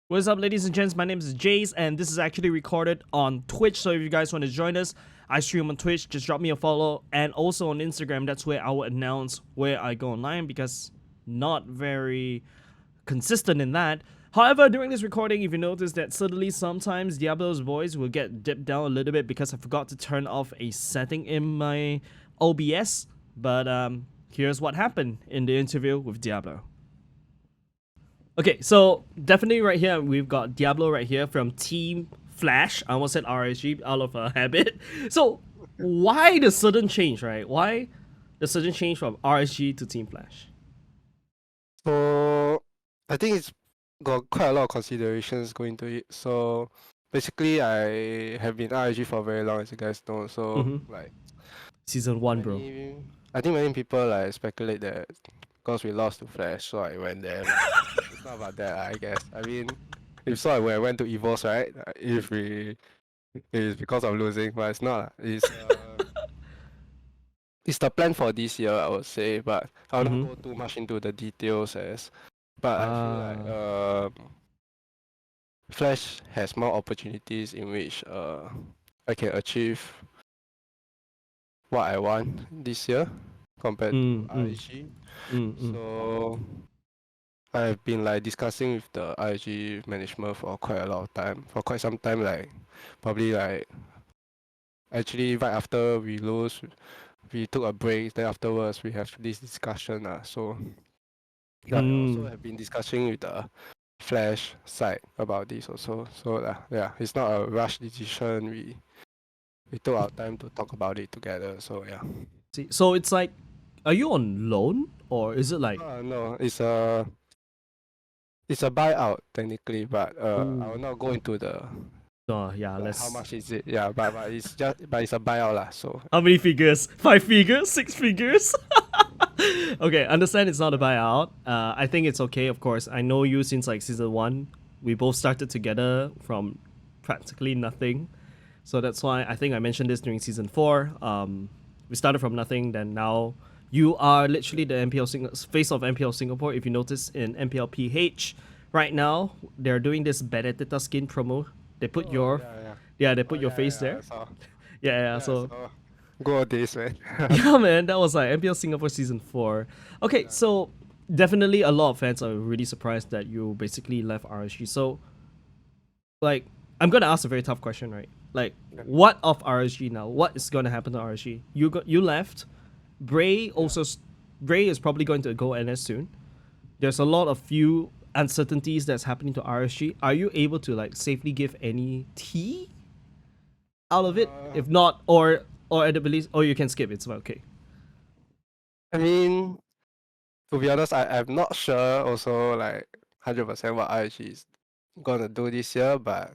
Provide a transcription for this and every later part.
What's up, ladies and gents? My name is Jayz, and this is actually recorded on Twitch. So if you guys want to join us, I stream on Twitch. Just drop me a follow, and also on Instagram. That's where I will announce where I go online because not very consistent in that. However, during this recording, if you notice that suddenly sometimes Diablo's voice will get dipped down a little bit because I forgot to turn off a setting in my OBS. But here's what happened in the interview with Diablo. Okay, so definitely right here, we've got Diablo right here from Team Flash. I almost said RSG out of a habit. So why the sudden change, right? Why the sudden change from RSG to Team Flash? So I think it's got quite a lot of considerations going to it. So basically, I have been RSG for very long, as you guys know. So like Season 1, bro. I think many people like speculate that because we lost to Flash, so I went there. It's not about that, I guess. I mean, if so, I went to Evos, right? It's because of losing, but it's not. It's the plan for this year, I would say, but I'll not go too much into the details but I feel like Flash has more opportunities in which I can achieve what I want this year compared to RSG. So I've been like discussing with the RSG management for quite some time, like probably like actually right after we lose, we took a break, then afterwards we have this discussion. So yeah, I also have been discussing with the Flash side about this also. So yeah, it's not a rush decision. We took our time to talk about it together. So yeah. See, so it's like, are you on loan or is it like? No, it's a buyout technically, but I will not go into the. Yeah, let's. How much is it? Yeah, but it's a buyout lah. So how many figures? 5 figures? 6 figures? Okay, understand it's not a buyout. I think it's okay, of course. I know you since like season 1. We both started together from practically nothing. So that's why I think I mentioned this during season 4. We started from nothing, then now you are literally the face of MPL Singapore. If you notice in MPL PH, right now they're doing this Benedetta skin promo. They put your face there. So go days, man. yeah, man, that was like MPL Singapore season 4. Okay, so definitely a lot of fans are really surprised that you basically left RSG. So, like, I'm gonna ask a very tough question, right? Like, what of RSG now? What is gonna happen to RSG? You left. Bray is probably going to go NS soon. There's a lot of few uncertainties that's happening to RSG. Are you able to like safely give any tea out of it? If not, or at the least, or you can skip. It's okay. I mean, to be honest, I'm not sure also like 100% what RSG is gonna do this year, but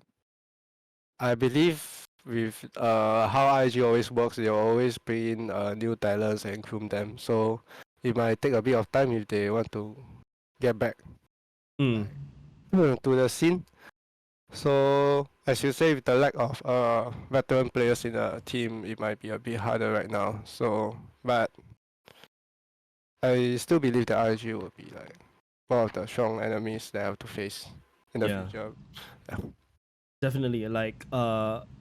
I believe with how RSG always works, they'll always bring in new talents and groom them. So it might take a bit of time if they want to get back to the scene. So as you say, with the lack of veteran players in the team, it might be a bit harder right now. So, but I still believe that RSG will be like one of the strong enemies that I have to face in the future. Yeah. Definitely, like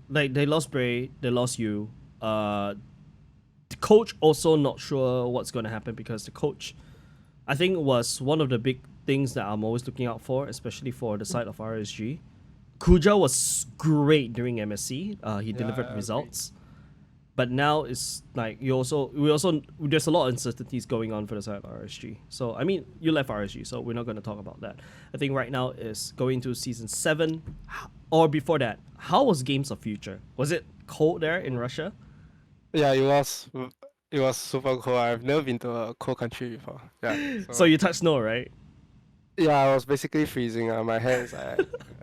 they lost Bray, they lost you. The coach also not sure what's gonna happen because the coach, I think, was one of the big things that I'm always looking out for, especially for the side of RSG. Kuja was great during MSC. He delivered results. But now it's like there's a lot of uncertainties going on for the side of RSG. So I mean, you left RSG, so we're not going to talk about that. I think right now is going to season 7, or before that. How was Games of Future? Was it cold there in Russia? Yeah, it was. It was super cold. I've never been to a cold country before. Yeah. So you touched snow, right? Yeah, I was basically freezing. My hands, I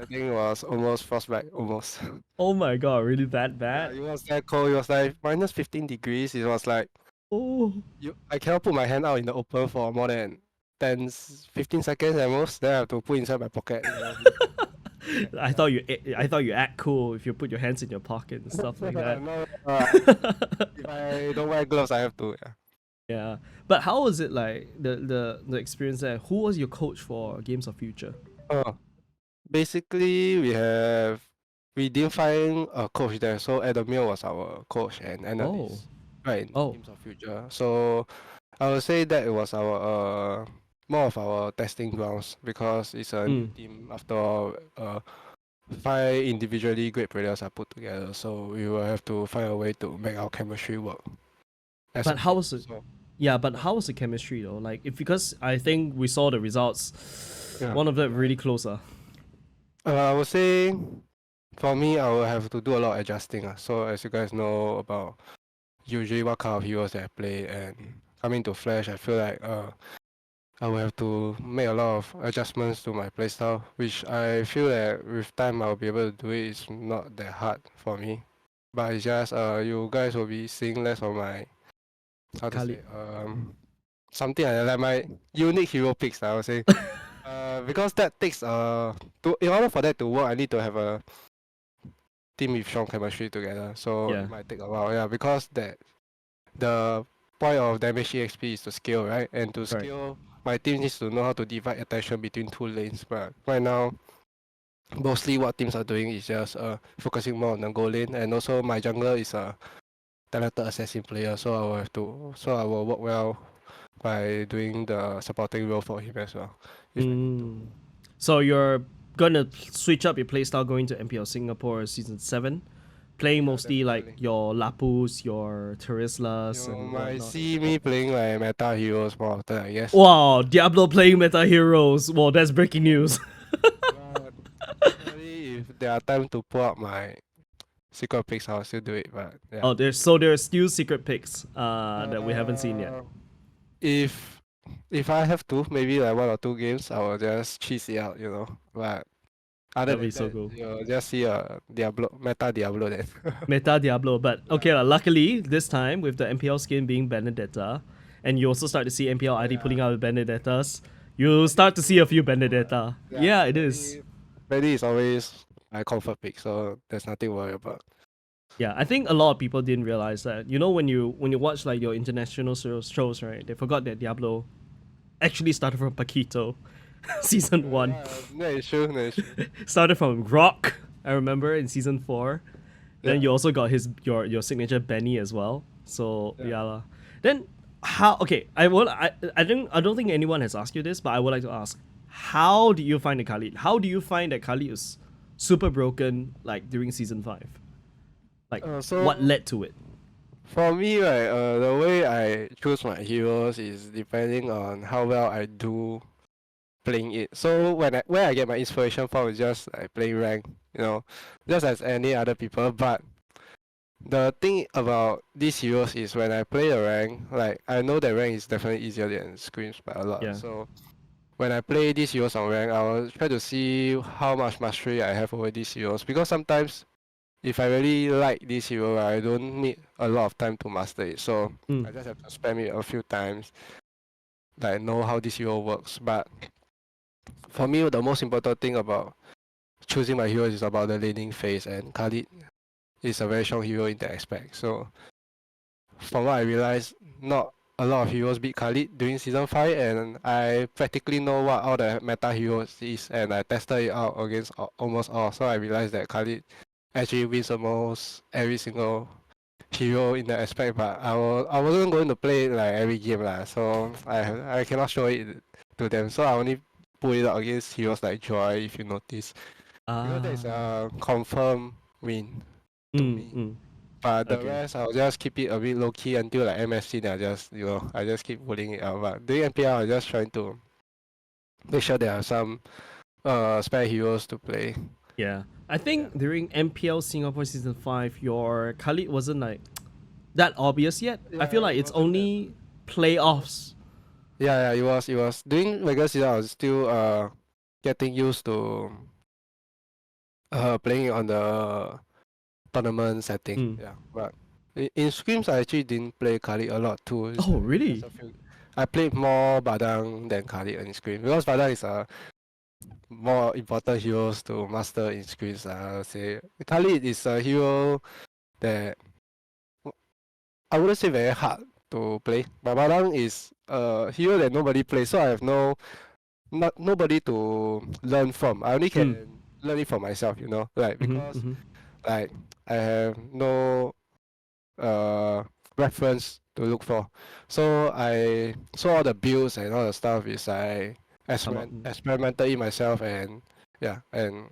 think it was almost frostbite, almost. Oh my god, really that bad? Yeah, it was that cold. It was like minus 15 degrees. It was like, I cannot put my hand out in the open for more than 15 seconds at most. Then I have to put inside my pocket. I thought you act cool if you put your hands in your pocket and stuff like that. No, if I don't wear gloves, I have to. Yeah, but how was it like the experience there? Who was your coach for Games of Future? basically we didn't find a coach there, so Adam Mill was our coach and analyst, right, in Oh. Teams of Future. So I would say that it was our more of our testing grounds because it's a new team after all. 5 individually great players are put together, so we will have to find a way to make our chemistry work. As a But how team. was it? So, Yeah, but how was the chemistry though? Like, if because I think we saw the results, yeah. one of them really closer. I would say for me, I will have to do a lot of adjusting. So as you guys know about usually what kind of heroes that I play, and coming to Flash, I feel like I will have to make a lot of adjustments to my playstyle, which I feel that with time I'll be able to do it. It's not that hard for me, but it's just you guys will be seeing less of my how to say something like my unique hero picks. I would say because that takes in order for that to work, I need to have a team with strong chemistry together. So Yeah. it might take a while. Yeah, because the point of damage EXP is to scale, right? And to Right. scale, my team needs to know how to divide attention between 2 lanes. But right now, mostly what teams are doing is just focusing more on the goal lane, and also my jungler is a talented assassin player, so I will work well by doing the supporting role for him as well. So you're gonna switch up your playstyle going to MPL Singapore season 7, playing mostly like definitely. your Lapus, your Terislas, You and might whatnot. see me playing like meta heroes more often, I guess. Wow, Diablo playing meta heroes. Well, that's breaking news. But definitely, if there are time to pull out my secret picks, I'll still do it. But yeah. Oh, there's still secret picks that we haven't seen yet. If I have to, maybe like 1 or 2 games, I will just cheese it out, But other That'd be than so that, cool. you'll just see a meta Diablo then. Meta Diablo, but okay, luckily this time with the MPL skin being Benedetta, and you also start to see MPL ID putting out Benedettas, you start to see a few Benedetta. Yeah, it is. Benny is always my comfort pick, so there's nothing to worry about. Yeah, I think a lot of people didn't realize that. You know, when you watch like your international shows, right? They forgot that Diablo actually started from Paquito, season 1. No issue, no issue. Started from Rock, I remember in season 4. Then you also got your signature Benny as well. So yeah lah. Then how? Okay, I don't think anyone has asked you this, but I would like to ask: how do you find the Khalid? How do you find that Khalid was super broken like during season 5? Like what led to it? For me, right, the way I choose my heroes is depending on how well I do playing it. So where I get my inspiration from is just like playing rank, just as any other people. But the thing about these heroes is when I play a rank, like I know that rank is definitely easier than scrims by a lot. Yeah. So when I play these heroes on rank, I will try to see how much mastery I have over these heroes, because sometimes if I really like this hero, I don't need a lot of time to master it. So I just have to spam it a few times, like know how this hero works. But for me, the most important thing about choosing my heroes is about the laning phase, and Khalid is a very strong hero in that aspect. So from what I realized, not a lot of heroes beat Khalid during season 5, and I practically know what all the meta heroes is, and I tested it out against almost all. So I realized that Khalid actually wins almost every single hero in that aspect, but I wasn't going to play it like every game lah, so I cannot show it to them. So I only put it out against heroes like Joy, if you notice. Because that is a confirm win to me. But the rest, I'll just keep it a bit low key until like MSC. Then I just keep pulling it out. But doing MPL, I'm just trying to make sure there are some spare heroes to play. Yeah, I think during MPL Singapore season 5, your Khalid wasn't like that obvious yet. I feel like it's only playoffs. Yeah, it was during regular season. I was still getting used to playing it on the tournament setting. Yeah, but in scrims I actually didn't play Khalid a lot too. Oh, really? I played more Badang than Khalid in scrim, because Badang is a more important heroes to master in scrims. I would say Khalid is a hero that I wouldn't say very hard to play, but Badang is a hero that nobody plays, so I have nobody to learn from. I only can learn it for myself, you know, like because Mm-hmm. like I have no uh reference to look for. So I saw all the builds and all the stuff is I Come up. experimented it myself and yeah and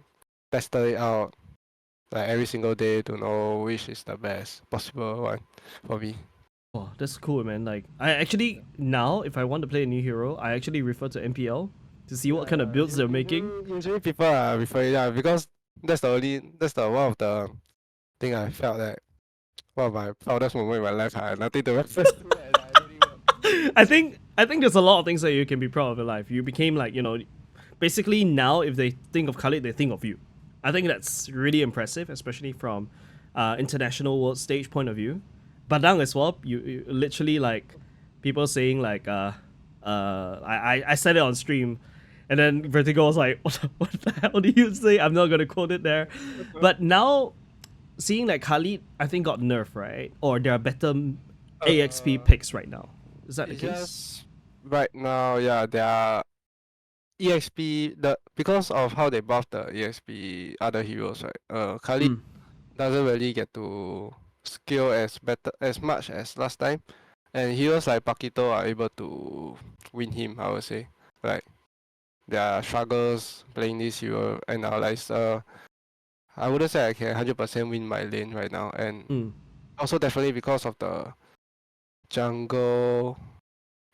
tested it out like every single day to know which is the best possible one for me. Oh, that's cool, man. Like, I actually now, if I want to play a new hero, I actually refer to MPL to see what kind of Yeah, builds they're making. usually people are referring because that's the one of the thing I felt that one of my proudest moment in my life. I had nothing to reference to and I made it work. I think there's a lot of things that you can be proud of in life. You became like, basically now if they think of Khalid, they think of you. I think that's really impressive, especially from international world stage point of view. Badang as well, you literally like people saying like I said it on stream, and then Vertigo was like, what the hell do you say? I'm not gonna quote it there. But now seeing like Khalid, I think got nerfed, right? Or there are better AXP Uh, picks right now. Is that the it's case? just right now, yeah, there are EXP because of how they buff the EXP other heroes, right? Khalid Mm. doesn't really get to scale as much as last time, and heroes like Pakito are able to win him. I would say, like there are struggles playing this hero, and now like I wouldn't say I can 100% win my lane right now, and Mm. also definitely because of the jungle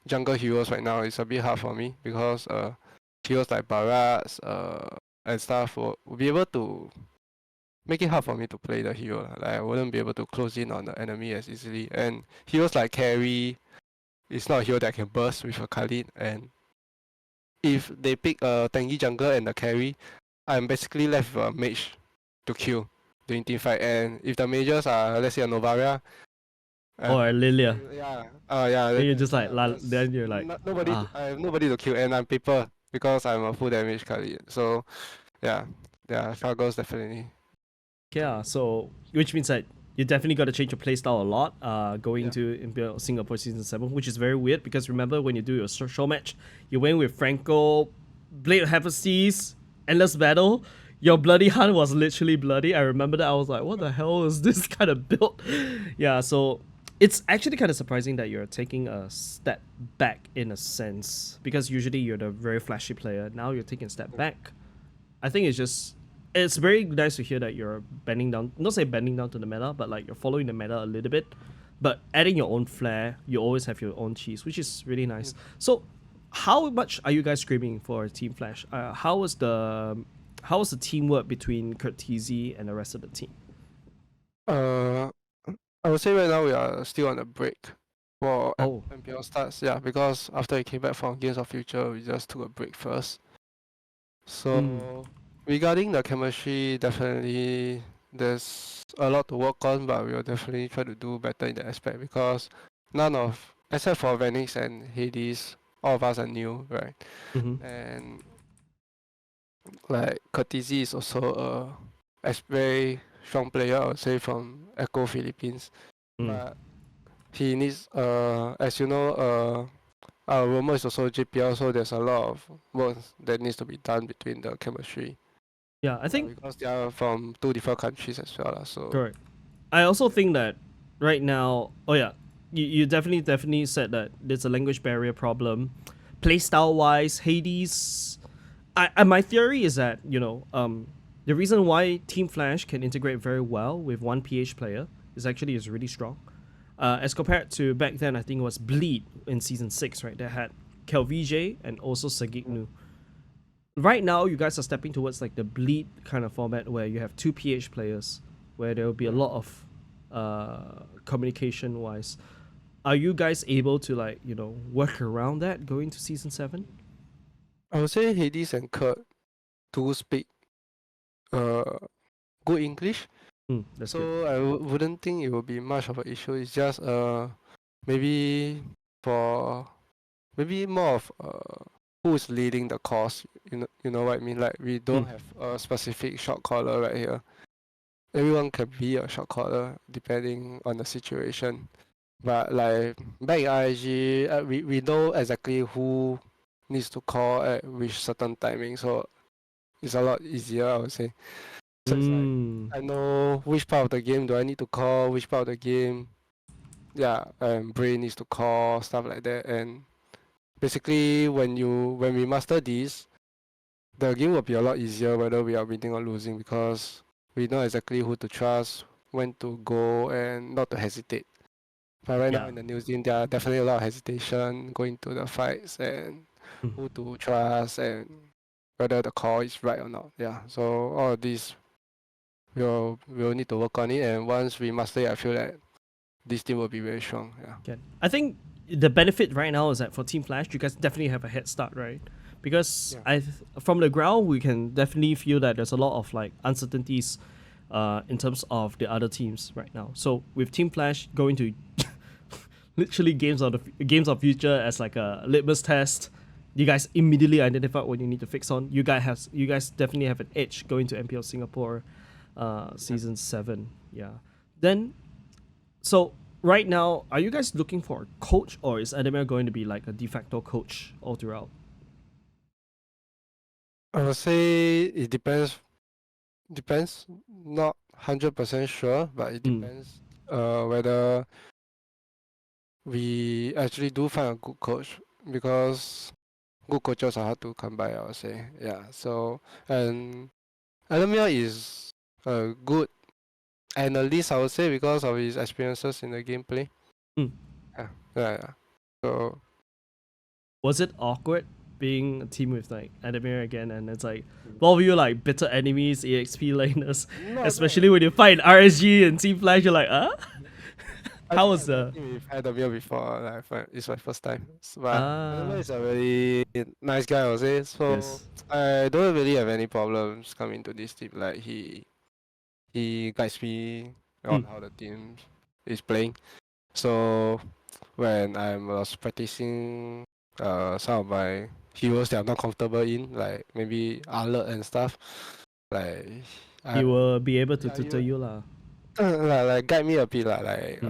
jungle heroes right now, it's a bit hard for me because heroes like Barats and stuff will be able to make it hard for me to play the hero. Like I wouldn't be able to close in on the enemy as easily. And heroes like Carry is not a hero that can burst with a Khalid. And if they pick a tanky jungler and the carry, I'm basically left with a mage to kill during team fight. And if the mages are let's say a Novaria, Or Lilia. yeah, Then you're just like, yeah, there's then you're like, nobody. ah, I have nobody to kill, and I'm paper because I'm a full damage Khalid. So yeah, there are struggles definitely. yeah. So, which means that you definitely got to change your playstyle a lot. Going Yeah. to MPL Singapore season 7, which is very weird because remember when you do your show match, you went with Franco, Blade of Hephaestus, Endless Battle. Your bloody hunt was literally bloody. I remember that. I was like, what the hell is this kind of build? Yeah. So it's actually kind of surprising that you're taking a step back in a sense because usually you're the very flashy player. Now you're taking a step back. I think it's very nice to hear that you're bending down, not say bending down to the meta, but like you're following the meta a little bit, but adding your own flair. You always have your own cheese, which is really nice. So, how much are you guys screaming for Team Flash? How was the teamwork between Curtizi and the rest of the team? Uh, I would say right now we are still on a break for Oh, MPL starts. Yeah, because after we came back from Games of Future, we just took a break first. mm, So regarding the chemistry, definitely there's a lot to work on, but we will definitely try to do better in that aspect because none of except for Venix and Hades, all of us are new, right? mm-hmm. And like Curtizi is also a very strong player, I would say, from Echo Philippines. Mm. But he needs as you know our Roma is also JPL, so there's a lot of work that needs to be done between the chemistry. Yeah, I Yeah, think because they are from two different countries as well lah, so correct. I also think that right now, oh yeah, you definitely said that there's a language barrier problem. Playstyle wise, Hades. My theory is that the reason why Team Flash can integrate very well with one PH player is really strong. As compared to back then, I think it was Bleed in season 6, right? That had Kelvij and also Sagignu. Right now, you guys are stepping towards like the Bleed kind of format where you have two PH players, where there will be a lot of communication wise. Are you guys able to work around that going to season 7? I would say Hades and Kurt do speak uh good English, That's good. so I wouldn't think it will be much of an issue. It's just maybe for maybe more of who's leading the course. You know what I mean? Like we Hmm. don't have a specific shot caller right here. Everyone can be a shot caller depending on the situation. But like back in RSG, we know exactly who needs to call at which certain timing. So it's a lot easier, I would say. So it's like I know which part of the game do I need to call, which part of the game, brain needs to call, stuff like that. And basically, when we master these, the game will be a lot easier whether we are winning or losing because we know exactly who to trust, when to go, and not to hesitate. But right now in the New Zealand, there are definitely a lot of hesitation going to the fights and who to trust and whether the call is right or not. Yeah, so all of these we'll need to work on it, and once we master it, I feel that this team will be very strong. Yeah. Okay. I think the benefit right now is that for Team Flash, you guys definitely have a head start, right? Because from the ground, we can definitely feel that there's a lot of like uncertainties in terms of the other teams right now. So with Team Flash going to literally games of future as like a litmus test, you guys immediately identify what you need to fix on. You guys definitely have an edge going to MPL Singapore season 7. Yeah. Then so right now, are you guys looking for a coach, or is Adamir going to be like a de facto coach all throughout? I would say it depends. Depends. Not 100% sure, but it depends. Whether we actually do find a good coach, because good coaches are hard to come by, I would say. Yeah. So and Adamir is a good analyst, I would say, because of his experiences in the gameplay. Yeah. So was it awkward being a team with like Adamir again, and it's like both of you like bitter enemies, EXP laners, especially when you fight RSG and Team Flash, you're like, how was the? We've had Adamir before, like it's my first time. But Adamir is a very nice guy, I would say. So I don't really have any problems coming to this team. Like he guides me on how the team is playing. So when I was practicing some of my heroes that I'm not comfortable in, like maybe alert and stuff, like he will be able to tutor you lah. Like guide me a bit like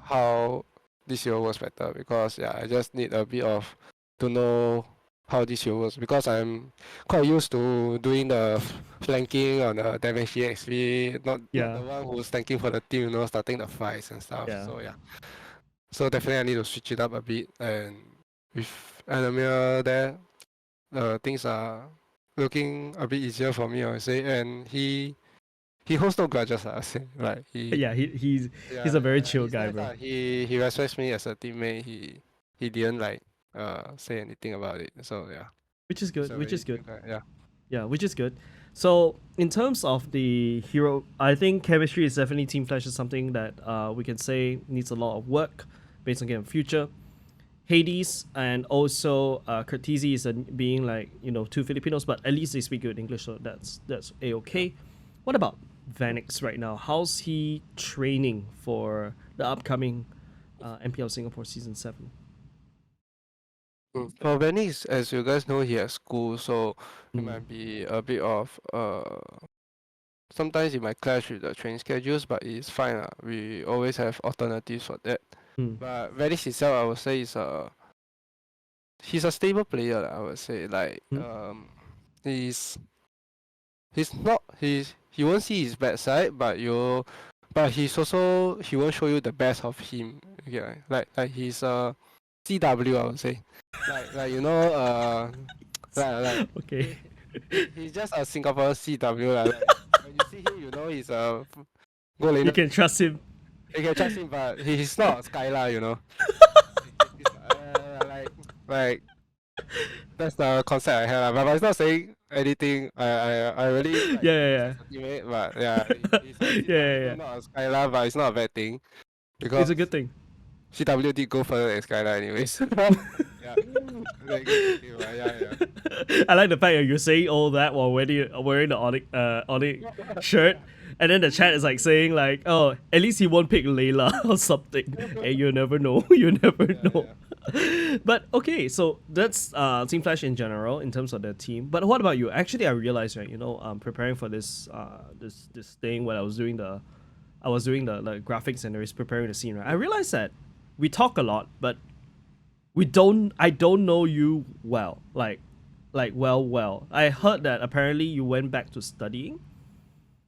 how this hero works better, because I just need a bit of to know how this hero works, because I'm quite used to doing the flanking on the damage XP, not the one who's tanking for the team, starting the fights and stuff. So definitely I need to switch it up a bit, and with Adamir there, things are looking a bit easier for me, I would say. And he holds no grudges, I would say. Like he's a very chill guy, nice, bro. He respects me as a teammate. He didn't like say anything about it. So which is good. Which is good. Yeah, which is good. So in terms of the hero, I think chemistry is definitely Team Flash is something that we can say needs a lot of work based on game future. Hades and also Curtizi is being like two Filipinos, but at least they speak good English, so that's a-okay. What about Venx right now? How's he training for the upcoming MPL Singapore season 7? For Venix, as you guys know, he has school, so it might be a bit of sometimes it might clash with the training schedules, but it's fine. We always have alternatives for that. But Venix itself, I would say, he's a stable player. I would say, like he won't see his bad side, but he's also, he won't show you the best of him. Yeah, like he's CW, I would say. like okay. He's just a Singapore CW. Like when you see him, he's a goal laner. You can trust him. You can trust him, but he's not a Skylar, like that's the concept I have. But it's not saying anything. I really yeah. Teammate, but he's not a Skylar, but it's not a bad thing, because it's a good thing. CW did go further than Skylar anyways. I like the fact that you're saying all that while wearing the Onyx shirt, and then the chat is like saying like, oh, at least he won't pick Layla or something. Hey, you never know. You never know. But okay, so that's Team Flash in general in terms of their team. But what about you? Actually, I realized, right, preparing for this this thing when I was doing the graphics and preparing the scene, right? I realized that we talk a lot, but I don't know you well. Like, Like, well. I heard that apparently you went back to studying.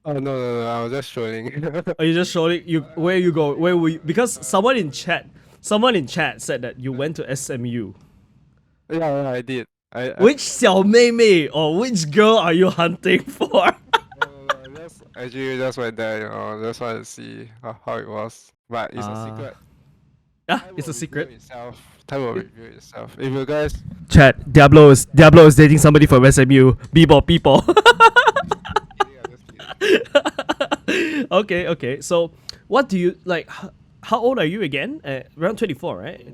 Oh no, I was just trolling. Are you just showing you where you go? Where were you? Because someone in chat said that you went to SMU. Yeah, I did. Which 小妹妹 or which girl are you hunting for? No, just actually just went there, just want to see how it was. But it's a secret. Time It's will a reveal secret. itself. Time will reveal itself. If you guys Chat. Diablo is dating somebody from SMU. People. kidding, I'm just kidding. Okay. So, what do you like? How old are you again? Around 24, right?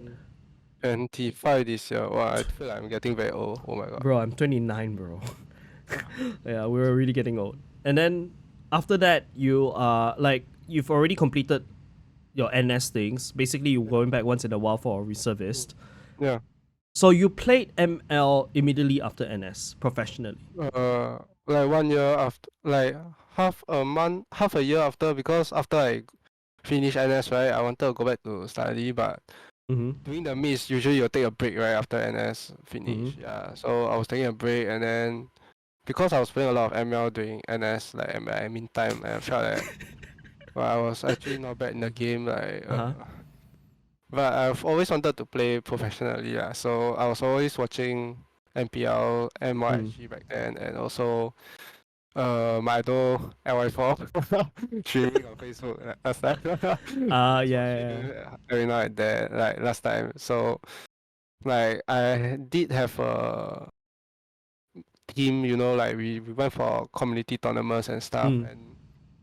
25 this year. Wow, I feel like I'm getting very old. Oh my god. Bro, I'm 29, bro. Yeah, we were really getting old. And then after that, you've already completed your NS things. Basically, you're going back once in a while for a reservist. Yeah. So you played ML immediately after NS professionally. Like 1 year after, like half a year after, because after I finished NS, right, I wanted to go back to study, but Mm-hmm. during the midst, usually you'll take a break, right, after NS finish. Mm-hmm. Yeah. So I was taking a break, and then because I was playing a lot of ML during NS, like I mean time, and I felt like well, I was actually not bad in the game, like Uh-huh. but I've always wanted to play professionally, so I was always watching MPL and Mm. SG back then, and also my idol LY4 streaming on Facebook last time. Yeah, Just yeah, watching yeah. every now and then, like last time. So like I did have a team, like we went for community tournaments and stuff, Mm. and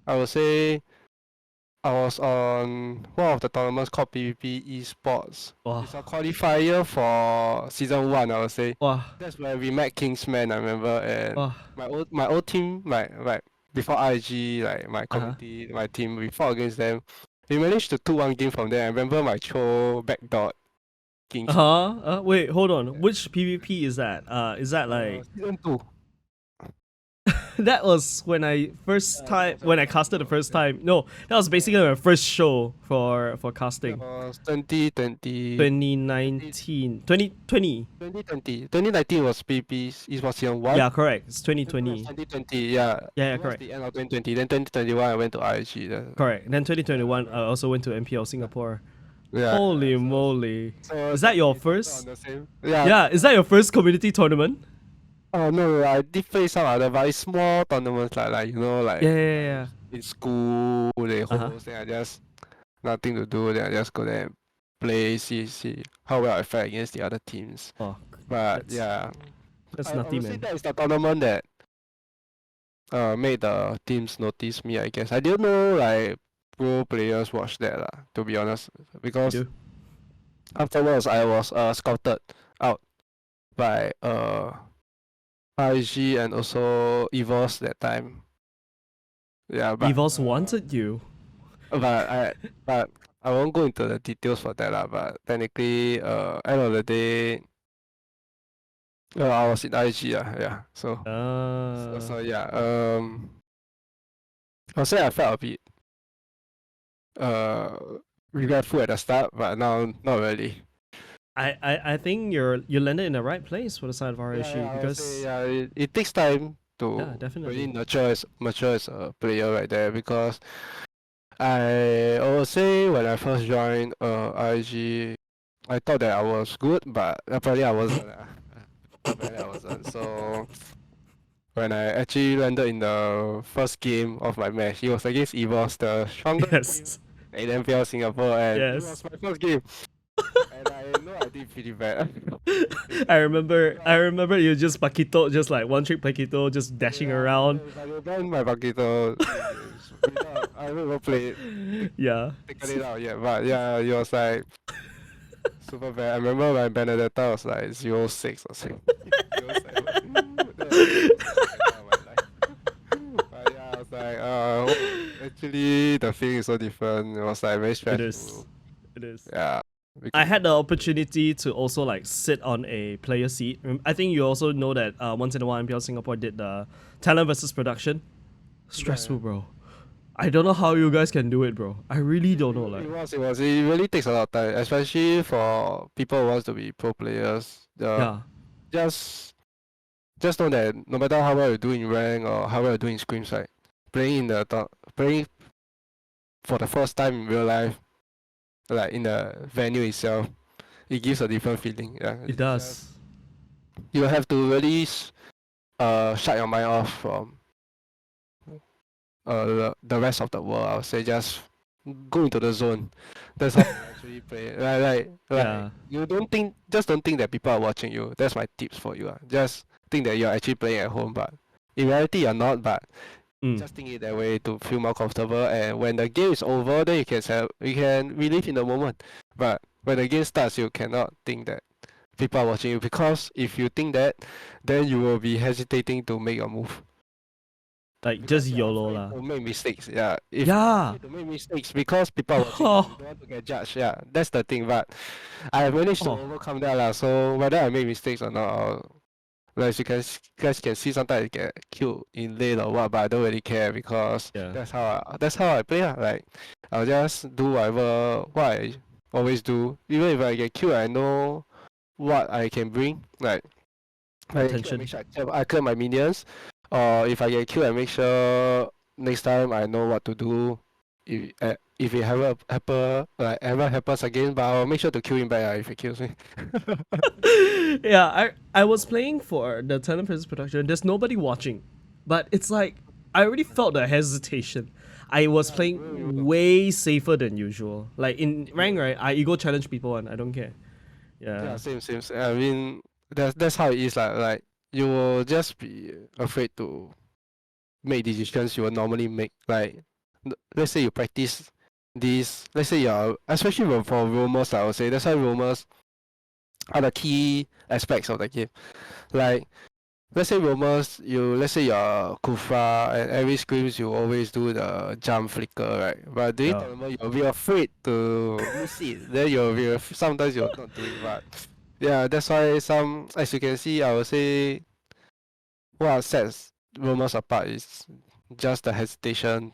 I would say I was on one of the tournaments called PvP Esports. Wow. It's a qualifier for season 1, I would say. Wow. That's where we met Kingsman, I remember, and Wow. my old team, like before IG, like my Uh-huh. community, my team, we fought against them. We managed to 2-1 game from there. I remember my Cho backdoored Kingsman. Wait, hold on. Which PvP is that? Is that like Season 2. that was when I first Yeah, that time was when I our first casted the show. first time. No, that was basically my first show for That casting. was 2020. 2019, 2020. 2019 was PvP. It was season 1. Yeah, correct. It's Then it was 2020. 2020, yeah. Yeah, It was correct. the end of 2020. Then 2021, I went to RSG. Correct. Then 2021, I also went to MPL Singapore. Yeah. Holy So, moly! so Is that your we started on first? the same. Yeah. Yeah, is that your first community tournament? Oh no, I did play some other, but it's small tournaments like Yeah, like yeah, yeah. in school they Uh huh. host. Then I just nothing to do. Then I just go there and play, see how well I fare against the other teams. Oh, But that's yeah, that's I nutty, would say man. that is the tournament that made the teams notice me, I guess. I didn't know like pro players watch that lah, to be honest. You Because do? afterwards I was scouted out by RSG and also EVOS that time. Yeah, Evos wanted you. but I but I won't go into the details for that lah. But technically, end of the day, I was in IG yeah. So yeah, I'll say I felt a bit uh regretful at the start, but now not really. I think you landed in the right place for the side of RSG Yeah, I would say because yeah, it takes time yeah, to really definitely. mature as a player right there, because I would say when I first joined IG, I thought that I was good, but apparently I wasn't. Apparently I wasn't. So when I actually landed in the first game of my match, it was against EVOS, the strongest team Yes. in MPL Singapore, and it was Yes. my first game. And I know I did pretty bad. I remember you just Paquito, just like one trick Paquito, just dashing Yeah, around. if I had done my Bagito games, I haven't even played, Yeah. taken it out yet. But yeah, it was like super bad. I remember my Benedetta was like 0-6 or something. 0-7. That was like the worst Benedetta of my life. But yeah, I was like, actually the feeling is so different. It was like very It is. stressful. It is. Yeah. I had the opportunity to also like sit on a player seat. I think you also know that once in a while MPL Singapore did the talent versus production. Stressful, Yeah. bro. I don't know how you guys can do it, bro. I really don't know. Like, It was. It really takes a lot of time, especially for people who wants to be pro players. yeah, Just just know that no matter how well you do in rank or how well you do in scrims, right, playing for the first time in real life, like in the venue itself, it gives a different feeling. Yeah, It does. you have to really shut your mind off from the rest of the world. I would say just go into the zone. That's how you actually play. Yeah. You just don't think that people are watching you. That's my tips for you. Just think that you're actually playing at home, but in reality you're not. But just think it that way to feel more comfortable. And when the game is over, then you can relive in the moment. But when the game starts, you cannot think that people are watching you, because if you think that, then you will be hesitating to make a move. Like Because just you're YOLO afraid lah. to make mistakes. Yeah. If you're Yeah. afraid to make mistakes because people are watching you, you don't want to get judged. Yeah, that's the thing. But I have managed to overcome that lah. So whether I make mistakes or not, like you guys can see sometimes I get killed in lane or what, but I don't really care because Yeah. that's how I play lah. Like I'll just do what I always do. Even if I get killed, I know what I can bring. Like I get killed, I make sure I clear my minions. Or if I get killed, I make sure next time I know what to do. If it ever happens again, but I'll make sure to kill him back if he kills me. Yeah, I was playing for the Talent Princess production. There's nobody watching, but it's like I already felt the hesitation. I was playing way safer than usual. Like in rank, right? I ego challenge people and I don't care. Yeah, Yeah. same. I mean, that's how it is. Like you will just be afraid to make decisions you would normally make. Like let's say you practice this. Let's say you're especially for roamers, I would say that's why roamers are the key aspects of the game. Like let's say roamers, let's say you're Kufra and every scrims you always do the jump flicker, right? But during tournament you'll be afraid to miss it. Then sometimes you're not doing but yeah, that's why as you can see, I would say what sets roamers apart is just the hesitation,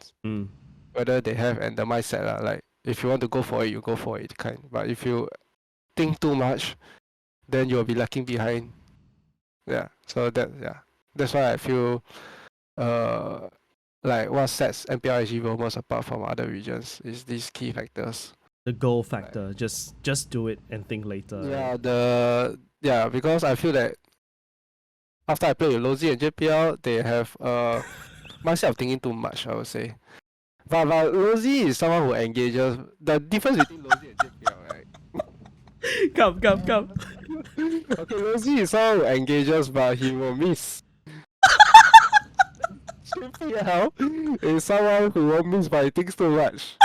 whether they have and the mindset lah. Like if you want to go for it, you go for it kind. But if you think too much, then you'll be lacking behind. Yeah. So that's why I feel like what sets MPL SG roamers apart from other regions is these key factors. The goal factor. Like, just do it and think later. Yeah, right? Because I feel that after I play with Lolsie and JPL, they have mindset of thinking too much, I would say. But Lolsie is someone who engages. The difference between Lolsie and JPL, right? Come. Okay, Lolsie is someone who engages, but he will miss. JPL is someone who won't miss, but he thinks too much.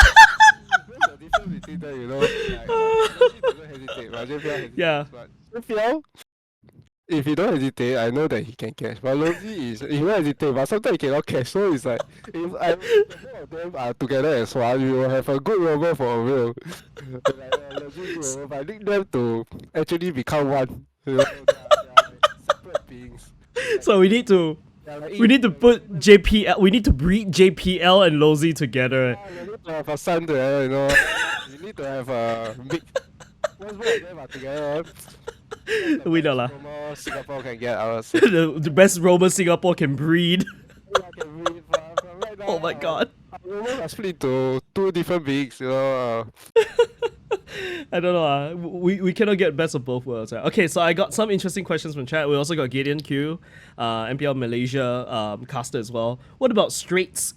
There's a difference between that, you know. Like, Lolsie doesn't hesitate, but JPL hesitates. Yeah. But JPL, if he don't hesitate, I know that he can catch. But Lolsie he won't hesitate, but sometimes he cannot catch. So it's like, if the both of them are together as one, we will have a good rover for a real. But I need them to actually become one. You know, they are like separate beings. So we need to put JPL. We need to breed JPL and Lolsie together. Yeah, you need to have a son there. You know, you need to have a big. Once both of them are together. We know lah. Singapore can get ours. The best roamer Singapore can breed. Right now, Oh my god. Roamers are split into two different beings, you know. I don't know. We cannot get best of both worlds. Okay, so I got some interesting questions from chat. We also got Gideon Q, MPL Malaysia caster as well. What about straight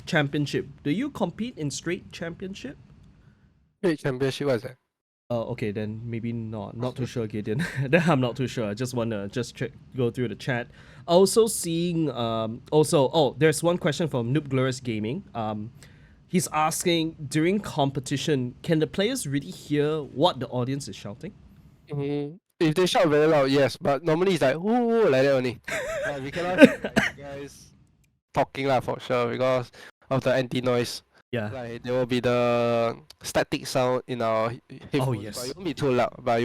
championship? Do you compete in straight championship? Straight championship, what is that? Okay, then maybe not. Not too sure, Gideon. Then I'm not too sure. I just wanna check, go through the chat. Also seeing there's one question from Noob Glorious Gaming. He's asking, during competition, can the players really hear what the audience is shouting? If they shout very loud, yes, but normally it's like ooh like that only. Like, we cannot hear like, you guys talking lah for sure because of the anti-noise. Yeah. Like there will be the static sound in our headphones. Oh yes. But it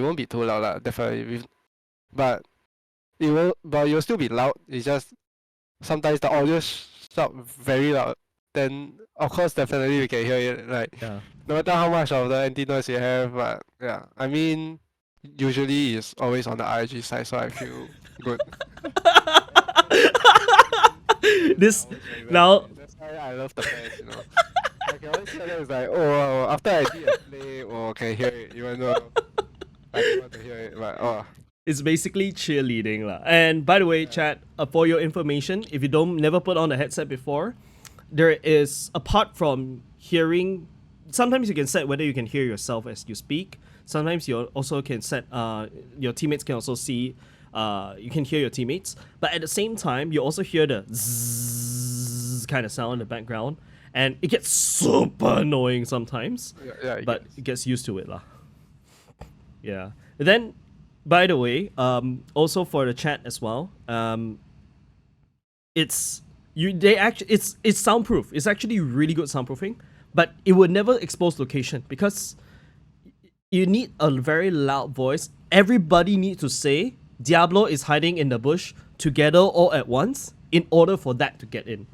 won't be too loud. Lah, definitely. But you'll still be loud. It's just sometimes the audio shout very loud. Then of course definitely we can hear it. Like no matter how much of the anti-noise you have, but yeah, I mean usually is always on the RSG side, so I feel good. This Always very well now played. That's why I love the fans, you know. I can always hear them. It's like, oh, wow, after I did a play, oh, I can hear it, even though I didn't want to hear it. But oh, it's basically cheerleading lah. And by the way, yeah, chat, for your information, if you don't never put on a headset before, there is, apart from hearing, sometimes you can set whether you can hear yourself as you speak. Sometimes you also can set your teammates can also see, you can hear your teammates, but at the same time you also hear the zzz kind of sound in the background, and it gets super annoying sometimes, yeah, but it gets used to it lah. Yeah. Then, by the way, also for the chat as well, it's it's soundproof. It's actually really good soundproofing, but it would never expose location because you need a very loud voice. Everybody needs to say Diablo is hiding in the bush together all at once in order for that to get in.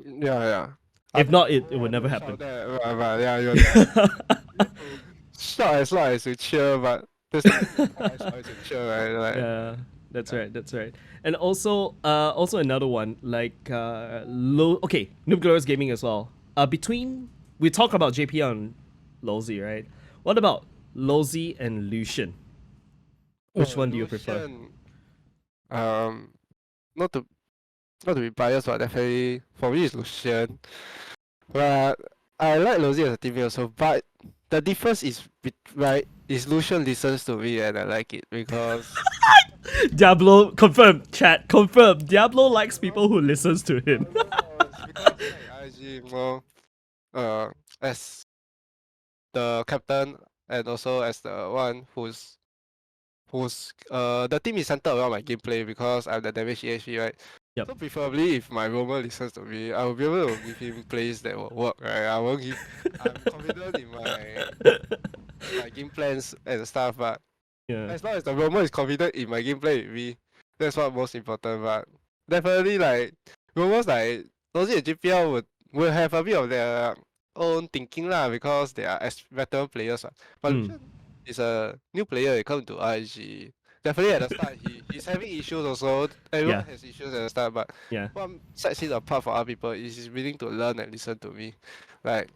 yeah. If not, it I would never don't happen. shout that, but yeah, you need to shout as loud as you cheer, but there's no point as loud as you cheer, right? Like, Yeah, that's right. That's right. And also, also another one like okay, Noob Glorious Gaming as well. Between we talk about JPL and Lolsie, right? What about Lolsie and Lucian? Which one do you prefer? Lucian, um, not to not to be biased, but definitely for me it's Lucian. But I like Lolsie as a teammate also, but the difference is right is Lucian listens to me and I like it because Diablo confirm, chat confirm. Diablo likes people who listens to him. it's because like IG as the captain and also as the one who's the team is centered around my gameplay because I'm the damage ESG, right? Yep. So preferably if my roamer listens to me, I will be able to give him plays that will work, right? I'm confident in my game plans and stuff, but Yeah. as long as the roamer is confident in my gameplay with me, that's what most important. But definitely like roamers like Lolsie and JPL will have a bit of their own thinking lah because they are veteran players. But Mm. Lucian is a new player, he come to RSG. Definitely at the start he's having issues also. Everyone Yeah. has issues at the start, but Yeah. what sets it apart for other people is he's willing to learn and listen to me. Like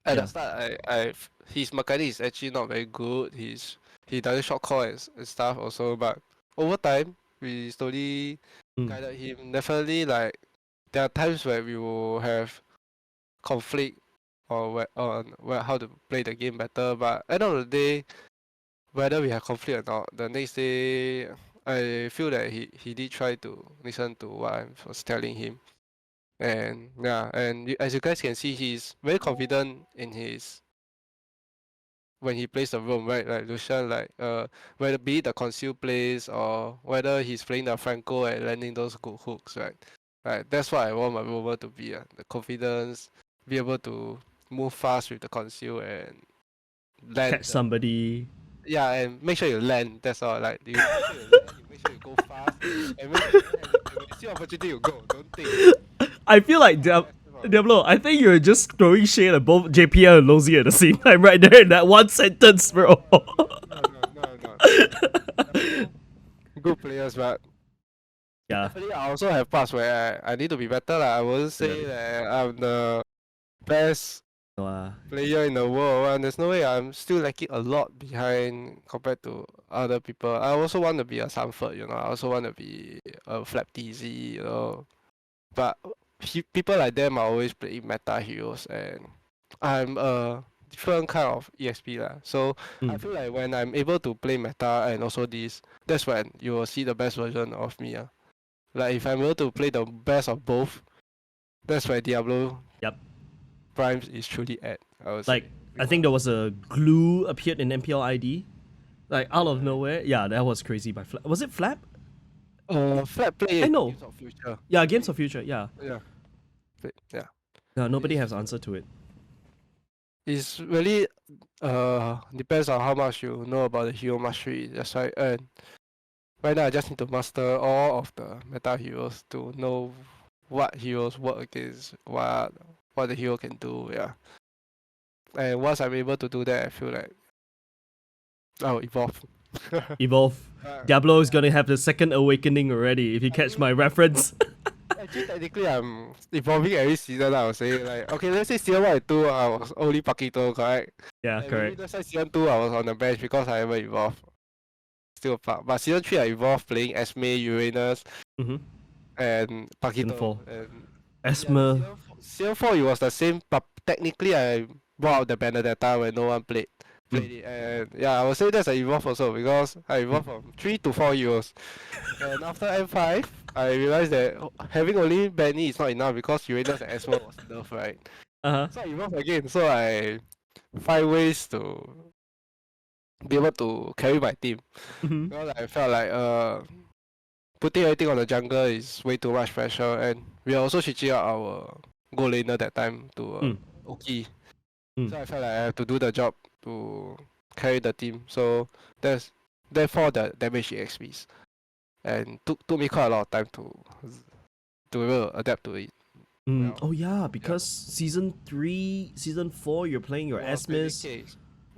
at Yeah. the start his mechanic is actually not very good. He doesn't short call and stuff also, but over time we slowly Mm. guided him. Definitely like there are times where we will have conflict or how to play the game better, but at the end of the day, whether we have conflict or not, the next day I feel that he did try to listen to what I was telling him. And yeah, and as you guys can see, he's very confident in his when he plays the roam, right? Like Lucian, like whether be it the conceal plays or whether he's playing the Franco and landing those good hooks, right? Right. That's what I want my rover to be. The confidence, be able to move fast with the conceal and land. Catch somebody. Yeah, and make sure you land. That's all. Like you make sure you land, you make sure you go fast, and make sure you don't hesitate. When you see opportunity, you go. Don't think. I feel like Diablo, I think you're just throwing shade at both JPL and Lolsie at the same time right there in that one sentence, bro. No. Good players, but Yeah. definitely I also have parts where I need to be better. I wouldn't say that I'm the best player in the world, and there's no way. I'm still lacking a lot behind compared to other people. I also want to be a Sanford, I also want to be a Flap TZ, but people like them are always playing meta heroes, and I'm a different kind of EXP lah. So I feel like when I'm able to play meta and also this, that's when you will see the best version of me. Like if I'm able to play the best of both, that's where Diablo Yep. Primes is truly at. I would Like say. I think there was a glue appeared in MPL ID, like out of nowhere. Yeah, that was crazy. By Flap. Was it Flap? Flat play. I know. Games of Future. Yeah, Games of Future. Yeah. Yeah. Yeah. No, nobody has answer to it. It's really depends on how much you know about the hero mastery. That's why, and right now I just need to master all of the meta heroes to know what heroes work against what the hero can do. Yeah. And once I'm able to do that, I feel like Oh, evolve. Evolve. Diablo is gonna have the second awakening already, if you catch my reference. Actually, technically, I'm evolving every season. I would say, like, okay, let's say season 1 and 2, I was only Pakito, correct? Yeah, And maybe correct. that's why season 2, I was on the bench because I haven't evolved. Still a part. But season 3, I evolved playing Esme, Uranus, Mm-hmm. and Season Pakito. 4. And yeah, the Esmer. season 4, it was the same, but technically, I brought out the banner that time when no one played it. And yeah, I would say that's an evolve also because I evolved from 3 to 4 heroes. And after M5, I realized that having only Benny is not enough because Uranus and Esmer was nerfed, right? Uh-huh. So I evolved again. So I find ways to be able to carry my team. Mm-hmm. Because I felt like putting everything on the jungle is way too much pressure, and we are also switching out our gold laner that time to Oki. So I felt like I have to do the job to carry the team. So therefore the damage EXPs. And took me quite a lot of time to be able to adapt to it. Well, Oh yeah, because season 3, season 4, you're playing your Esmis,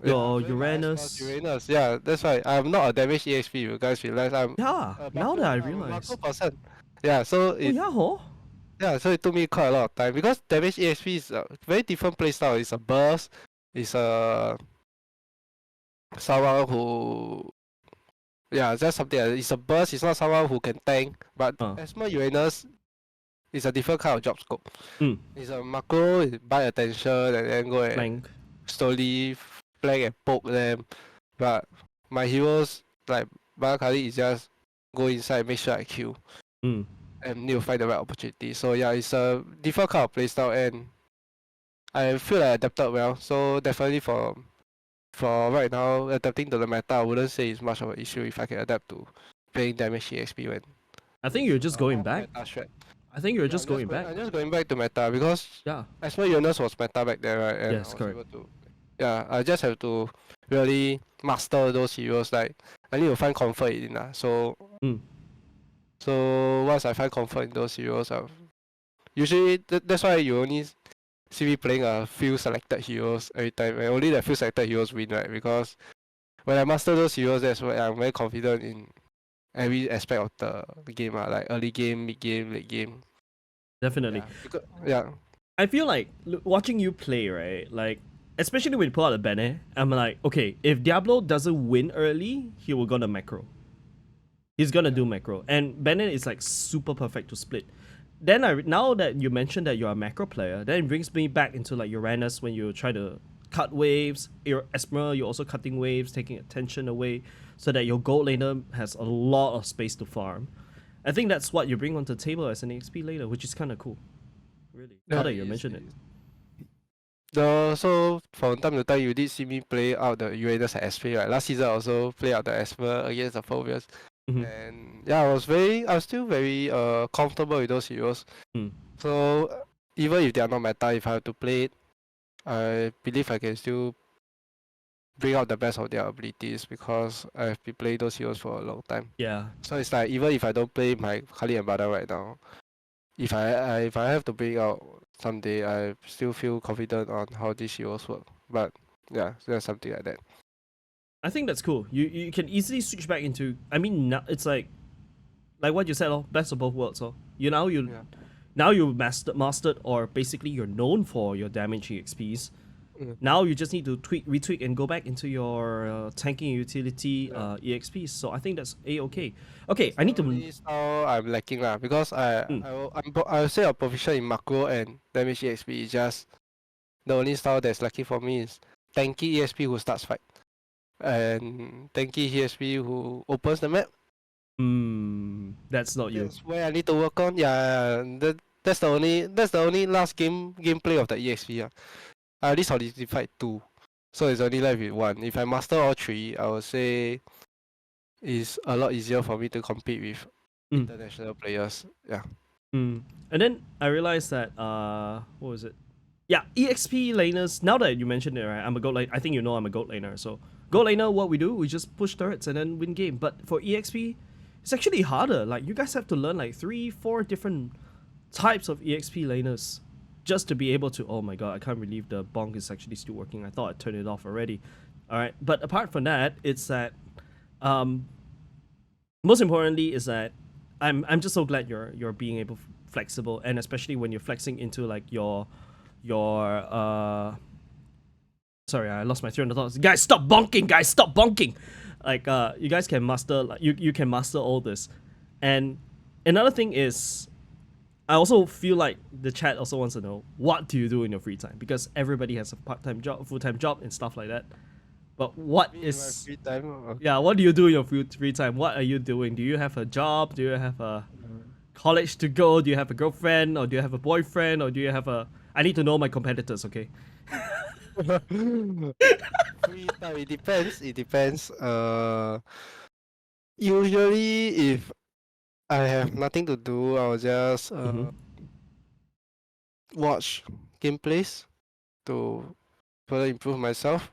your Uranus. Uranus, yeah, that's why I'm not a damage EXP. You guys realize I'm Yeah, a now macro, that I I'm a realize. macro person. Yeah, so Oh it yeah, huh? so it took me quite a lot of time because damage EXP is a very different playstyle. It's a burst. It's a someone who just something. It's a burst. It's not someone who can tank. But Esmer Uranus is a different kind of job scope. It's a macro, buy attention and then go and Flank. slowly flank and poke them. But my heroes like Barakali is just go inside, make sure I kill. And need to find the right opportunity. So yeah, it's a different kind of playstyle and I feel like I adapted well. So definitely for right now, adapting to the meta, I wouldn't say it's much of an issue if I can adapt to playing damage EXP when I think you're just going back. I think you're just going back. I'm just going back to meta because Yeah. Esmer Jonas was meta back there, right? And Yes, I was correct. able to I just have to really master those heroes. Like I need to find comfort in So once I find comfort in those heroes, usually that's why you only see me playing a few selected heroes every time, and only the few selected heroes win, right? Because when I master those heroes, that's why I'm very confident in every aspect of the game, like early game, mid game, late game. Definitely. Yeah. I feel like watching you play, right? Like, especially when you pull out the banner, I'm like, okay, if Diablo doesn't win early, he will go to macro. He's gonna do macro, and Bennett is like super perfect to split. Then now that you mentioned that you're a macro player, then it brings me back into like Uranus when you try to cut waves. Your Esmer, you're also cutting waves, taking attention away, so that your gold laner has a lot of space to farm. I think that's what you bring onto the table as an XP laner, which is kind of cool. Really, now that you mention it. So from time to time, you did see me play out the Uranus and SP, right? Last season I also play out the Esper against the Phobias. And yeah, I was still very comfortable with those heroes. So even if they are not meta, if I have to play it, I believe I can still bring out the best of their abilities because I've been playing those heroes for a long time. Yeah. So it's like even if I don't play my Kali and Bada right now, if I have to bring out someday, I still feel confident on how these heroes work. But yeah, there's something like that. I think that's cool. You can easily switch back into. I mean, now it's like what you said, best of both worlds. Now you mastered, or basically you're known for your damage EXPs. Now you just need to retweak and go back into your tanking utility EXPs. So I think that's a-okay. Okay, I need to. I'm lacking because I say I'm proficient in macro and damage EXP. It's just the only style that's lacking for me is tanky EXP who starts fight and tanky EXP who opens the map. That's not you. That's where I need to work on. Yeah, that's the only last gameplay of the EXP. I already solidified 2, so it's only left with 1. If I master all 3, I would say it's a lot easier for me to compete with international players. Yeah. And then I realized that what was it? Yeah, EXP laners. Now that you mentioned it, right? I'm a gold laner. I think you know I'm a gold laner. So gold laner, what we do, we just push turrets and then win game. But for EXP, it's actually harder. Like you guys have to learn like 3-4 different types of EXP laners just to be able to. Oh my god, I can't believe the bonk is actually still working. I thought I turned it off already. All right, but apart from that, it's that um, most importantly is that I'm just so glad you're being able flexible, and especially when you're flexing into like your sorry, I lost my train of thoughts. Guys, stop bonking! Guys, stop bonking! Like you guys can master, like you can master all this. And another thing is, I also feel like the chat also wants to know, what do you do in your free time? Because everybody has a part-time job, full-time job, and stuff like that. But what Me in my is, free time. yeah, what do you do in your free time? What are you doing? Do you have a job? Do you have a college to go? Do you have a girlfriend? Or do you have a boyfriend? Or do you have a... I need to know my competitors, okay? Free time. It depends. It depends. Usually if I have nothing to do, I'll just Mm-hmm. watch gameplays to further improve myself.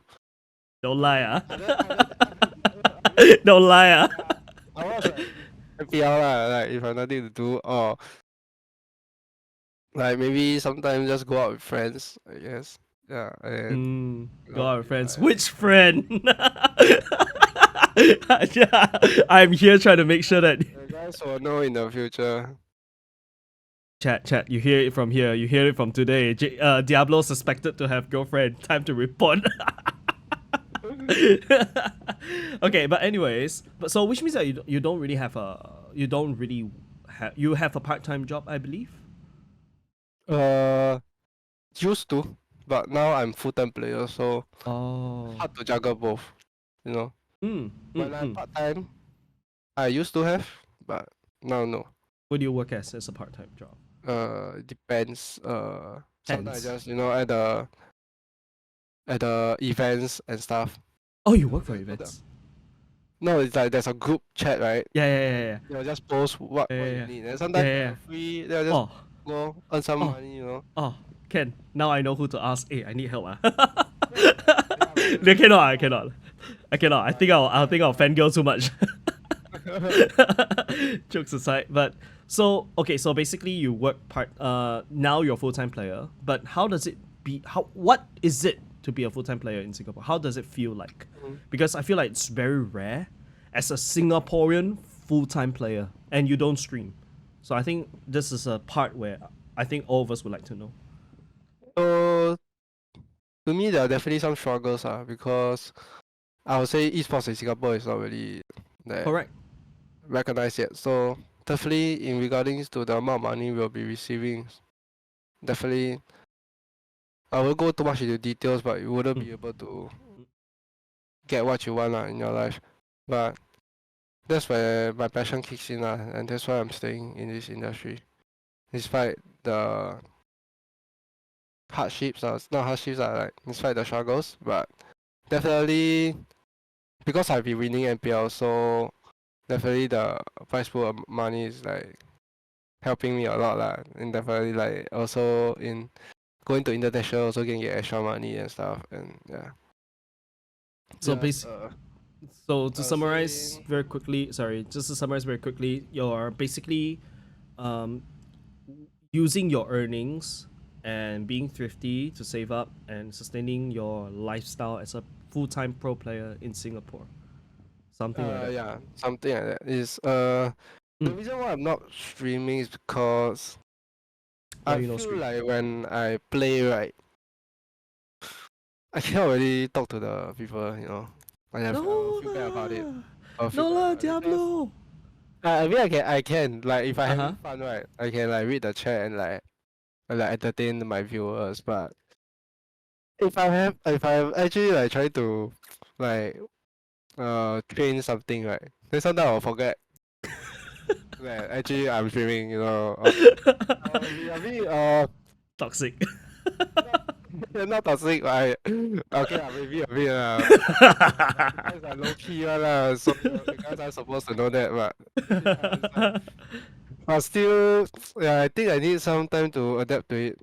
Don't lie, ah. Other Don't lie, ah. yeah, I watch like MPL lah, like if I have nothing to do, or like maybe sometimes just go out with friends, I guess. Yeah, and Go out with friends. like, Which friend? I'm here trying to make sure that you guys will know in the future. chat. You hear it from here. You hear it from today. Diablo suspected to have girlfriend. Time to report. Okay, but anyways, but so which means that you don't really have you have a part-time job, I believe. Uh, used to, but now I'm full-time player, so Oh. hard to juggle both. You know, Mm, when I'm part-time, I used to have, but now no. What do you work as a part-time job? It depends. Sometimes Hence. I just at the events and stuff. Oh, you work for Just put events. No, it's like there's a group chat, right? Yeah. They'll just post what Yeah, you yeah. need, and sometimes Yeah, they're free. They'll just Oh, go earn some oh, money, you know. oh, Ken. Now I know who to ask. Hey, I need help. Ah. Yeah, No, I cannot. I think I'll fangirl too much. Jokes aside, but so okay, so basically you work now you're a full-time player, but what is it to be a full-time player in Singapore? How does it feel like? Mhm. Because I feel like it's very rare as a Singaporean full-time player and you don't stream. So I think this is a part where I think all of us would like to know. So to me, there are definitely some struggles, because I would say esports in Singapore is not really that Correct. recognized yet. So definitely in regarding to the amount of money we'll be receiving, definitely I won't go too much into details, but you wouldn't be able to get what you want in your life. But that's where my passion kicks in, and that's why I'm staying in this industry. Despite the hardships, not hardships, like despite the struggles, but definitely because I've been winning MPL, so definitely the prize pool of money is like helping me a lot lah. And definitely like also in going to international also can get extra money and stuff, and yeah. So Just basically, so to I was summarize saying, very quickly, you're basically um, using your earnings and being thrifty to save up and sustaining your lifestyle as a full-time pro player in Singapore. Something like that. yeah, something like that. Is the Mm. reason why I'm not streaming is because Why I you no feel stream? like when I play, right, I cannot really talk to the people, you know. I will No feel bad about it. lah, I'll feel no bad lah, about it because Diablo. I mean I can like if I Uh huh. having fun, right, I can like read the chat and like entertain my viewers. But if I'm actually like trying to like train something, right, then sometimes I'll forget that actually I'm streaming, you know. I'll be a bit Toxic. not toxic, right? Okay, maybe a bit the guys are low key one so the guys are supposed to know that, but yeah, it's like, but still, yeah, I think I need some time to adapt to it,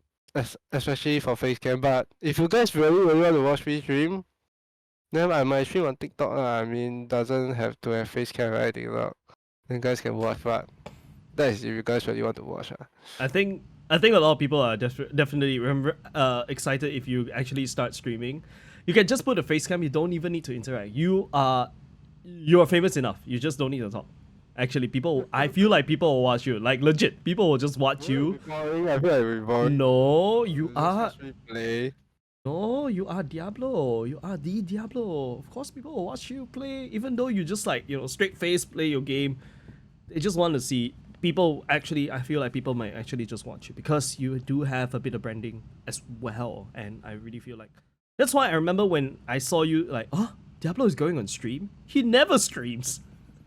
especially for face cam. But if you guys really want to watch me stream, then I might stream on TikTok. I mean, doesn't have to have face cam, right? TikTok. Then guys can watch, but that is if you guys really want to watch. I think a lot of people are definitely excited if you actually start streaming, You can just put a face cam. You don't even need to interact. You are famous enough. You just don't need to talk. Actually, I feel like people will watch you. Like legit, people will just watch you. Boring. I feel like we're boring. No, you Just are. watch me play. No, you are Diablo. You are the Diablo. Of course, people will watch you play, even though you just like straight face play your game. They just want to see people. Actually, I feel like people might actually just watch you because you do have a bit of branding as well, and I really feel like that's why I remember when I saw you like, oh, Diablo is going on stream. He never streams.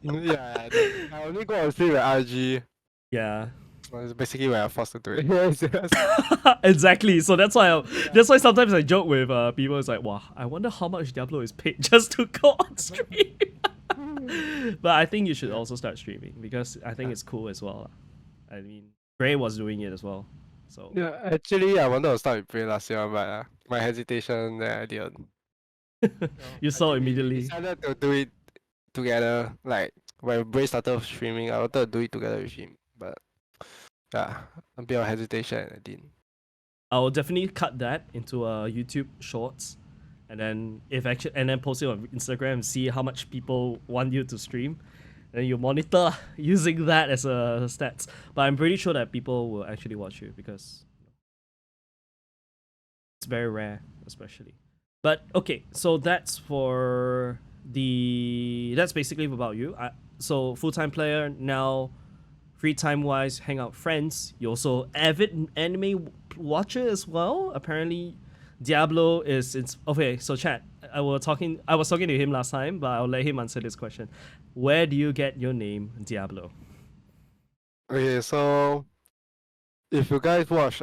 Yeah, I only go on stream with RG. Yeah. Well, it's basically where I'm forced to do it. Exactly. So that's why sometimes I joke with people. It's like, wow, I wonder how much Diablo is paid just to go on stream. But I think you should also start streaming because I think it's cool as well. I mean, Gray was doing it as well. So Yeah, actually, I wanted to start with Brain last year, but my hesitation, I didn't. you saw We immediately. decided to do it together. Like when Brain started streaming, I wanted to do it together with him, but yeah, a bit of hesitation, and I didn't. I'll definitely cut that into a YouTube Shorts, and then post it on Instagram and see how much people want you to stream. And you monitor using that as a stats. But I'm pretty sure that people will actually watch you because it's very rare, especially. But okay, so that's basically about you. So full-time player now. Free time wise, hang out with friends. You're also avid anime watcher as well. Apparently, Diablo is okay. So chat, I was talking to him last time, but I'll let him answer this question. Where do you get your name, Diablo? Okay, so if you guys watch,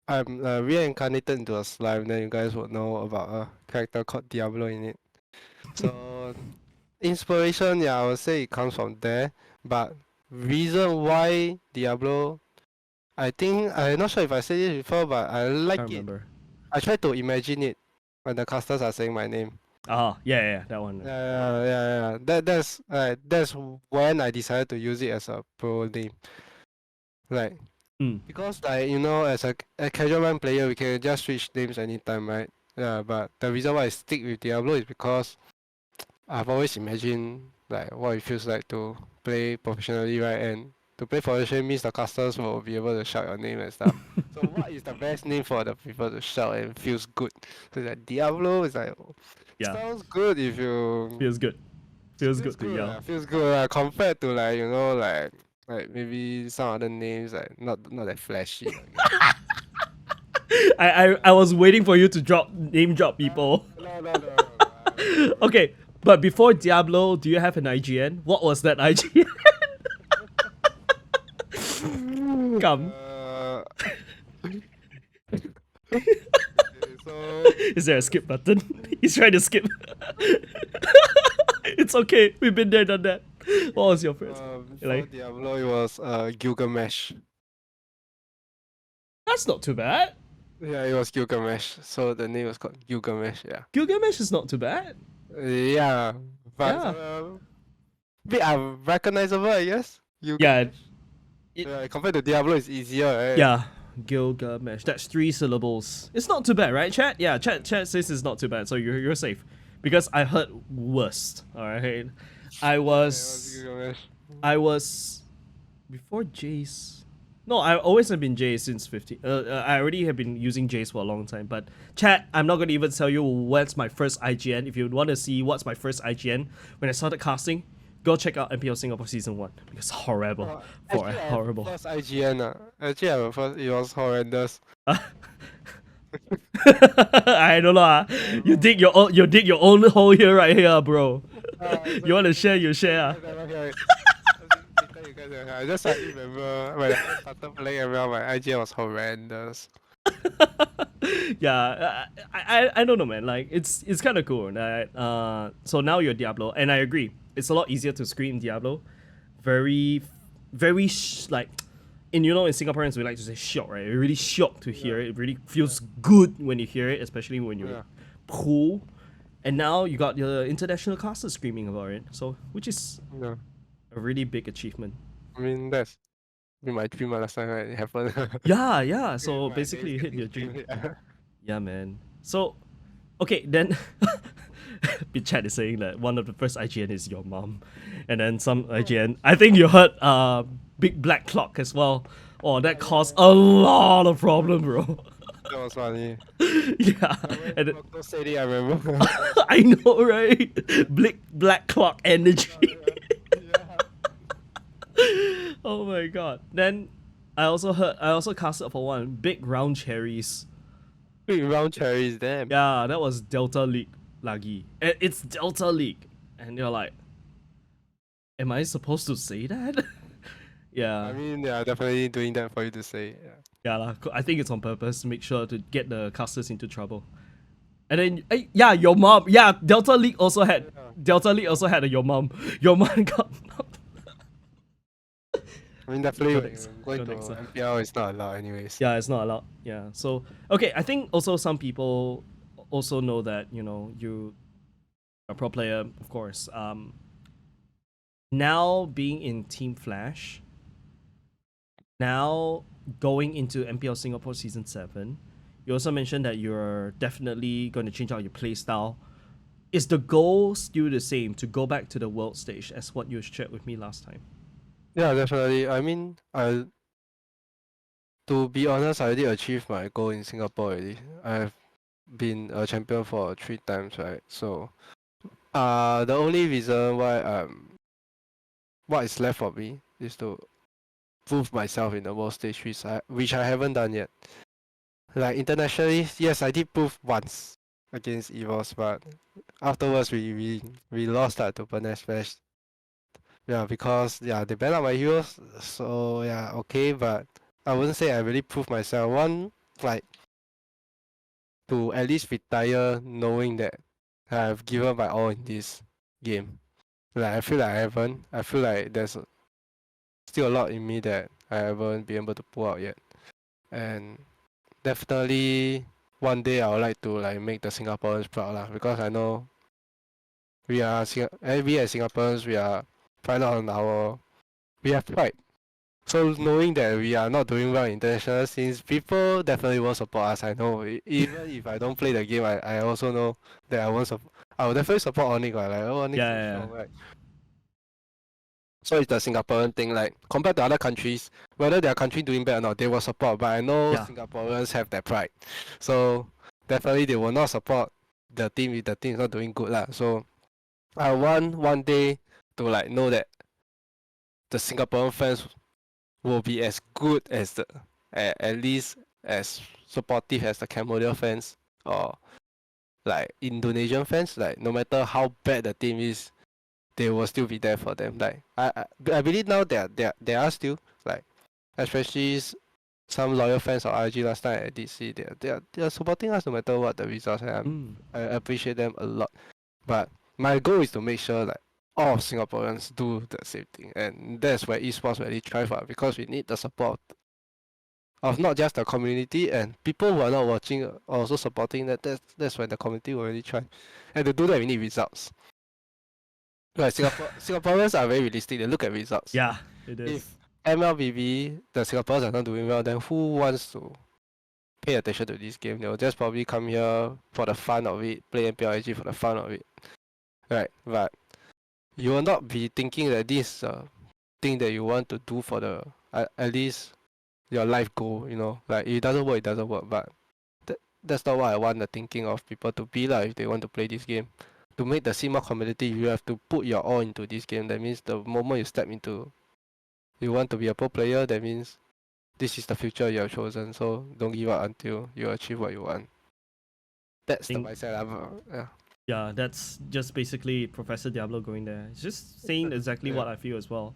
I'm reincarnated into a slime, then you guys would know about a character called Diablo in it. So inspiration, yeah, I would say it comes from there. But reason why Diablo, I think I'm not sure if I said it before, but I I like it. remember. I try to imagine it when the casters are saying my name. Yeah, that one. Yeah. That's when I decided to use it as a pro name. Like because like as a casual run player, we can just switch names anytime, right? Yeah, but the reason why I stick with Diablo is because I've always imagined like what it feels like to play professionally, right? And to play professionally means the casters will be able to shout your name and stuff. So what is the best name for the people to shout and feels good? So like Diablo is like sounds good if you Feels good. Feels good to yell. feels good compared to like maybe some other names like not that flashy. I was waiting for you to name drop people. No. Okay, but before Diablo, do you have an IGN? What was that IGN? Come. So Is there a skip button? He's trying to skip. It's okay. We've been there, done that. What was your first? before Diablo, it was Gilgamesh. That's not too bad. Yeah, it was Gilgamesh. So the name was called Gilgamesh. Yeah. Gilgamesh is not too bad. Yeah, but bit unrecognizable, I guess. Gilgamesh. Yeah, compared to Diablo, it's easier, right? Yeah, Gilgamesh. That's 3 syllables. It's not too bad, right, chat? Yeah, chat says it's not too bad, so you're safe. Because I heard worst. All right, I was before Jace. No, I always have been Jace since 15. I already have been using Jace for a long time. But chat, I'm not gonna even tell you what's my first IGN. If you want to see what's my first IGN when I started casting, go check out MPL Singapore Season 1. Because horrible. Horrible. First IGN. Actually, it was horrendous. I don't know. You dig your own hole here, right here, bro. You want to share? You share. I just remember when I started playing around, my IGN was horrendous. Yeah, I don't know, man. Like it's kind of cool. Right? So now you're Diablo, and I agree. It's a lot easier to scream Diablo. Very like. In Singaporeans we like to say shock, right? We're really shocked to hear it. It really feels good when you hear it, especially when you're cool. And now you got your international casters screaming about it, so which is a really big achievement. I mean that's my dream last time, right? It happened. Yeah. So basically you hit your dream. Yeah, man. So, okay, then Big Chat is saying that one of the first IGN is your mom, and then some IGN. I think you heard Big Black Clock as well. Oh, that caused a lot of problem, bro. That was funny. Yeah, When and Marco said it, I remember. I know, right? Black Clock energy. Yeah. Oh my god. Then I also casted for one big round cherries. Big round cherries, damn. Yeah, that was Delta League lagi. It's Delta League, and you're like, am I supposed to say that? Yeah, I mean, yeah, definitely doing that for you to say. Yeah. yeah lah. I think it's on purpose to make sure to get the casters into trouble. And then, yeah, your mom. Yeah, Delta League also had your mom. Your mom got. I mean, definitely Go when next. you're going Go to next. MPL, it's not allowed anyways. Yeah, it's not allowed. Yeah. So okay, I think also some people also know that you are a pro player, of course. Now being in Team Flash, now going into MPL Singapore Season 7, you also mentioned that you're definitely going to change out your play style. Is the goal still the same to go back to the world stage as what you shared with me last time? Yeah, definitely. I mean, to be honest, I already achieved my goal in Singapore already. I've been a champion for 3 times, right? So, the only reason why what is left for me is to prove myself in the world stage, which I haven't done yet. Like internationally, yes, I did prove once against EVOS, but afterwards we lost that to Pernes Flash. Yeah, because they banned out my heroes. So yeah, okay, but I wouldn't say I really proved myself. One, like, to at least retire knowing that I've given my all in this game. Like I feel like I haven't. I feel like there's still a lot in me that I haven't been able to pull out yet. And definitely one day I would like to like make the Singaporeans proud lah, because I know we as Singaporeans we are proud on we have pride. So knowing that we are not doing well in international scenes, people definitely won't support us. I know. Even if I don't play the game, I also know that I will definitely support Onyx. Like, oh, Onyx so Yeah. strong, right? So it's the Singaporean thing. Like compared to other countries, whether their country doing bad or not, they will support. But I know Yeah. Singaporeans have that pride, so definitely they will not support the team if the team is not doing good lah. So I want one day to like know that the Singaporean fans will be as good as at least as supportive as the Cambodia fans or like Indonesian fans. Like no matter how bad the team is, they will still be there for them. Like I believe now they are still, like, especially some loyal fans of RG last time at DC. They are supporting us no matter what the results. And I appreciate them a lot. But my goal is to make sure like all Singaporeans do the same thing, and that's where esports really thrive at, because we need the support of not just the community and people who are not watching are also supporting that. That's when the community will really thrive. And to do that, we need results. Like Singaporeans are very realistic. They look at results. Yeah, it is. If MLBB, the Singaporeans are not doing well, then who wants to pay attention to this game? They'll just probably come here for the fun of it, play MPL SG for the fun of it, right? But you will not be thinking that this is a thing that you want to do for the at least your life goal. Like if it doesn't work, it doesn't work. But that's not what I want the thinking of people to be like if they want to play this game. To make the scene more competitive, you have to put your all into this game. That means the moment you step into, you want to be a pro player, that means this is the future you have chosen. So don't give up until you achieve what you want. That's the Think mindset. Yeah. Yeah, that's just basically Professor Diablo going there. It's just saying exactly what I feel as well.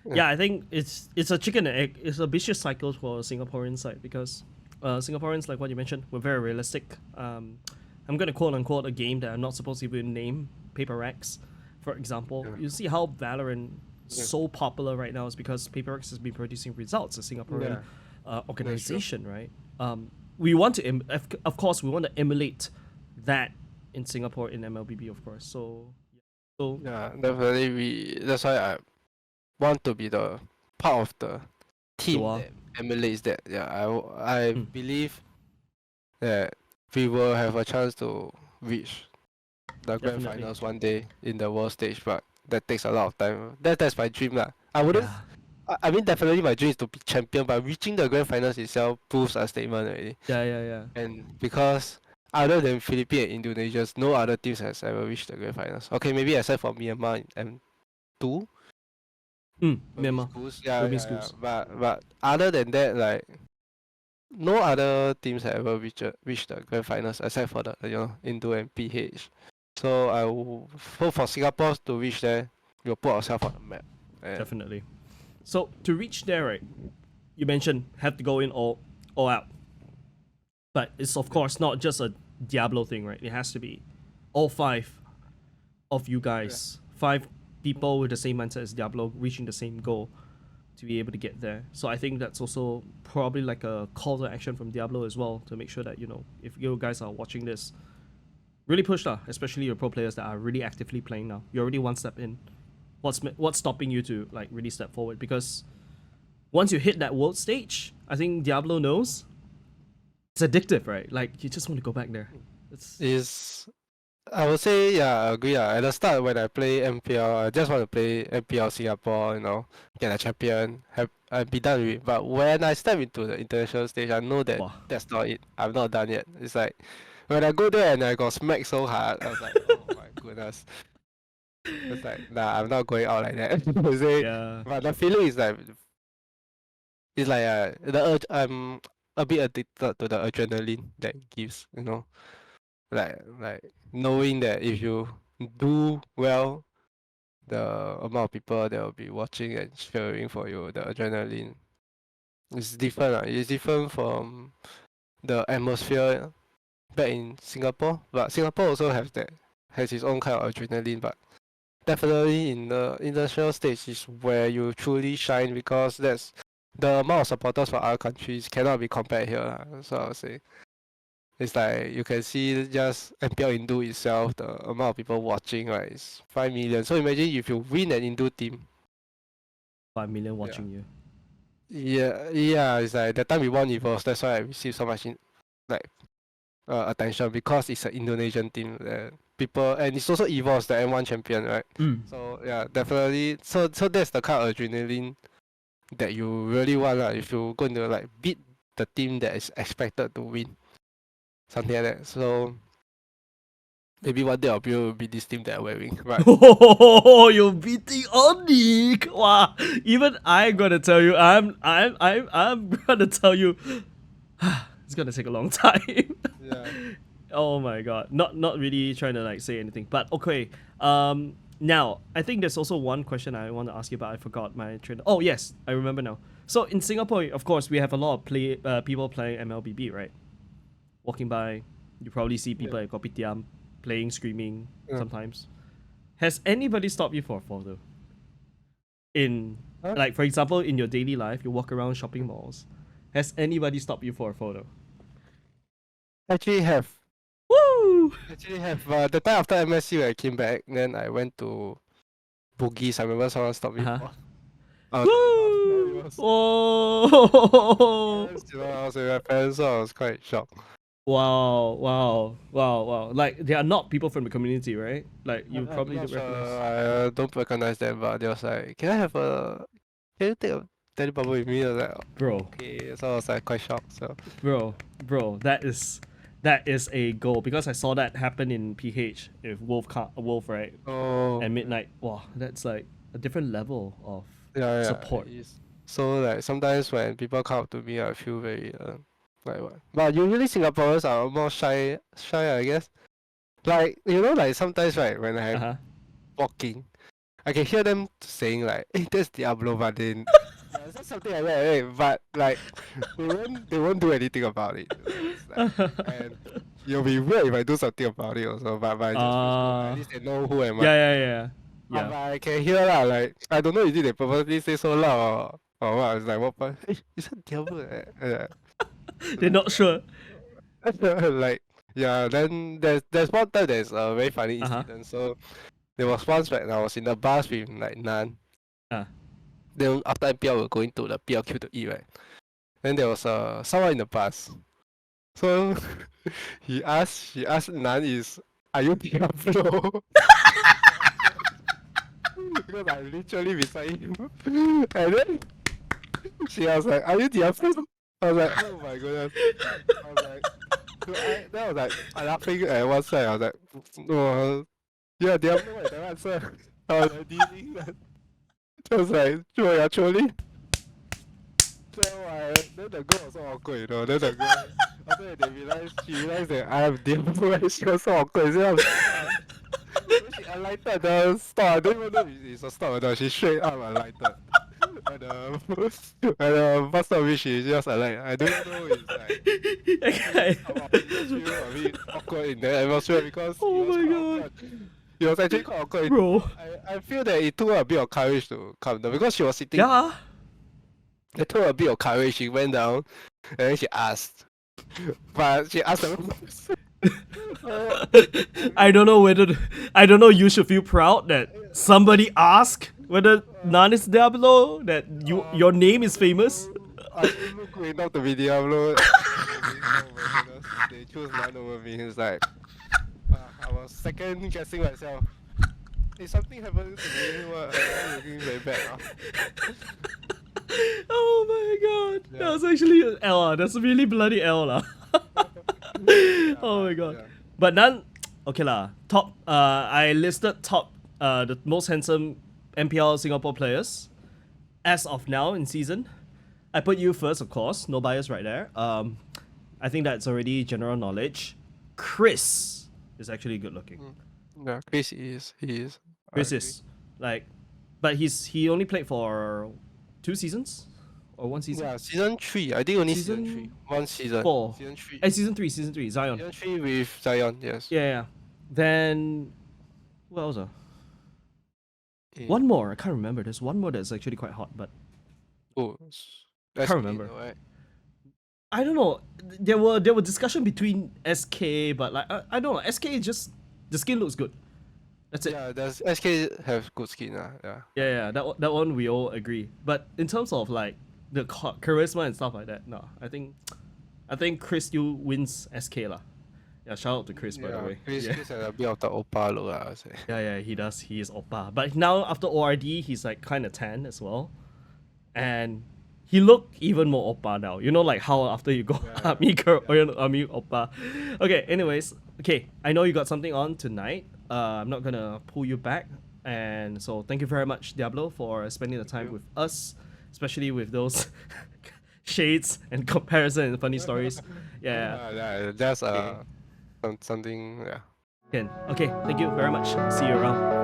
Yeah, I think it's a chicken and egg. It's a vicious cycle for Singaporean side because Singaporeans, like what you mentioned, were very realistic. I'm gonna quote unquote a game that I'm not supposed to even name, Paper X, for example. You see how Valorant so popular right now is because Paper X has been producing results as a Singaporean organization, right? We want to, of course, we want to emulate that in Singapore in MLBB, of course. So Yeah, definitely. That's why I want to be the part of the team Joa. that emulates that. Yeah, I believe that we will have a chance to reach the grand Definitely. finals one day in the world stage, but that takes a lot of time. That's my dream lah. I wouldn't. Yeah. I mean, definitely my dream is to be champion, but reaching the grand finals itself proves a statement already. Yeah. And because other than Philippines and Indonesia, no other teams has ever reached the grand finals. Okay, maybe except for Myanmar in M2. Myanmar. Schools. Urban schools. But other than that, like no other teams have ever reached the grand finals except for the Indo and PH. So I will hope for Singapore to reach there. We'll put ourselves on the map. And Definitely. So to reach there, right? You mentioned have to go in all out. But it's of course not just a Diablo thing, right? It has to be all 5 of you guys, 5 people with the same mindset as Diablo, reaching the same goal to be able to get there. So I think that's also probably like a call to action from Diablo as well to make sure that, if you guys are watching this, really push lah, especially your pro players that are really actively playing now. You're already one step in. What's stopping you to like really step forward? Because once you hit that world stage, I think Diablo knows it's addictive, right? Like you just want to go back there. I would say, yeah, I agree. At the start when I play MPL, I just want to play MPL Singapore, get a champion, and be done with it. But when I step into the international stage, I know that Wow. that's not it. I'm not done yet. It's like when I go there and I got smacked so hard, I was like, oh my goodness. It's like, nah, I'm not going out like that. Yeah. But the feeling is like, it's like I'm a bit addicted to the adrenaline that it gives, like knowing that if you do well, the amount of people that will be watching and cheering for you, the adrenaline is different. It's different from the atmosphere back in Singapore, but Singapore also has its own kind of adrenaline. But definitely in the international stage is where you truly shine because that's the amount of supporters for other countries cannot be compared here. So I would say. It's like you can see just MPL Indo itself, the amount of people watching, right, is 5 million. So imagine if you win an Indo team. 5 million watching you. Yeah, it's like that time we won Evo's, that's why I received so much attention because it's an Indonesian team. People and it's also Evo's the M1 champion, right? So yeah, definitely. So that's the kind of adrenaline that you really want, if you're going to like beat the team that is expected to win. Something like that. So maybe one day will be this team that I'm wearing. Right. Oh, you're beating Onik. Wow. Even I'm gonna tell you, I'm gonna tell you, it's gonna take a long time. Yeah. Oh my god. Not really trying to like say anything, but okay. Now I think there's also one question I want to ask you, but I forgot my train. Oh yes, I remember now. So in Singapore, of course, we have a lot of people playing MLBB, right? Walking by, you probably see people at Kopitiam playing, screaming sometimes. Has anybody stopped you for a photo? Like for example, in your daily life, you walk around shopping malls. Has anybody stopped you for a photo? Actually have. Woo! Actually have. The time after MSU I came back, then I went to Bugis. I remember someone stopped me. Woo! Oh! I was with my parents, so I was quite shocked. Wow. Like, they are not people from the community, right? Like, you probably I'm don't not recognize. sure. I don't recognize them, but they was like, can you take a teddy bubble with me? I was like, Bro. okay. So I was like quite shocked. So Bro, that is a goal because I saw that happen in PH with Wolf, right? And Midnight. Wow, that's like a different level of support. So like sometimes when people come up to me, I feel very like what? But usually Singaporeans are more shy, I guess. Like like sometimes right when I'm walking, I can hear them saying like, "Hey, that's Diablo," but then it's something like that, right? But like they won't do anything about it. And it'll be weird if I do something about it also. But I just feel cool. At least they know who am I. Yeah. But I can hear lah. Like I don't know if they purposely say so loud or what. It's like what? Hey, is that Diablo? They're not sure. Like yeah. Then there's one time there's a very funny incident. So there was once when I was in the bus with like Nan. Then after MPL we were going to the PLQ to eat, right? Then there was someone in the bus. So he asked Nan is, are you Diablo? Because I literally beside him. And then she was like, are you Diablo? I was like, oh my goodness. I was like, then I was like, I laughing at one side. I was like, oh, yeah, Diablo, what the answer? I was like, dealing that. I was like, sure, you're trolling. So then the girl was so awkward, you know. Then the girl, after that she realized that I am Diablo, and she was so awkward. So I was when she alighted the store, I don't even know if it's a store or not. She straight up alighted. And the bus stop which she just alight. I don't know it's like Okay. just feel a bit awkward in that atmosphere because Oh it was my quite god. awkward. It was actually quite awkward. Bro. I feel that it took her a bit of courage to come down because she was sitting. Yeah. It took her a bit of courage. She went down and then she asked. But she asked her. I don't know I don't know, you should feel proud that somebody asked whether Nan is Diablo, that your name is famous. I still look great enough to be Diablo. They choose Nan over me. It's like I was second guessing myself. If something happened to me, I'm looking very bad now. Oh my god. Yeah. That was actually an L. That's really bloody L. La. Oh my god. Yeah. But Nan, okay lah. Top. I listed top. The most handsome MPL Singapore players as of now in season. I put you first, of course. No bias right there. I think that's already general knowledge. Chris is actually good looking. Yeah, Chris is. He is. Chris is like, but he only played for 2 seasons or 1 season. Yeah, season 3. I think only Season season 3. 1 season. 4. Season 3. Season 3. Season 3. Zion. Season 3 with Zion. Yes. Yeah. Then what else? Okay. One more. I can't remember. There's one more that's actually quite hot, but Oh, can't remember. Right? I don't know. There were discussion between SK, but like I don't know. SK is just the skin looks good. That's it. Yeah, does SK have good skin? Yeah. Yeah. That one we all agree. But in terms of like the charisma and stuff like that, no. I think Chris still wins SK lah. Yeah, shout out to Chris by the way. Chris Yeah. has a bit of the oppa look, I would say. Yeah, he does. He is oppa. But now after ORD, he's like kind of tan as well, and he looked even more oppa now. You know, like how after you go army girl or army oppa. Okay. Anyways, okay. I know you got something on tonight. I'm not gonna pull you back, and so thank you very much, Diablo, for spending the time with us, especially with those shades and comparison and funny stories. Yeah. That's something. Yeah. Okay. Thank you very much. See you around.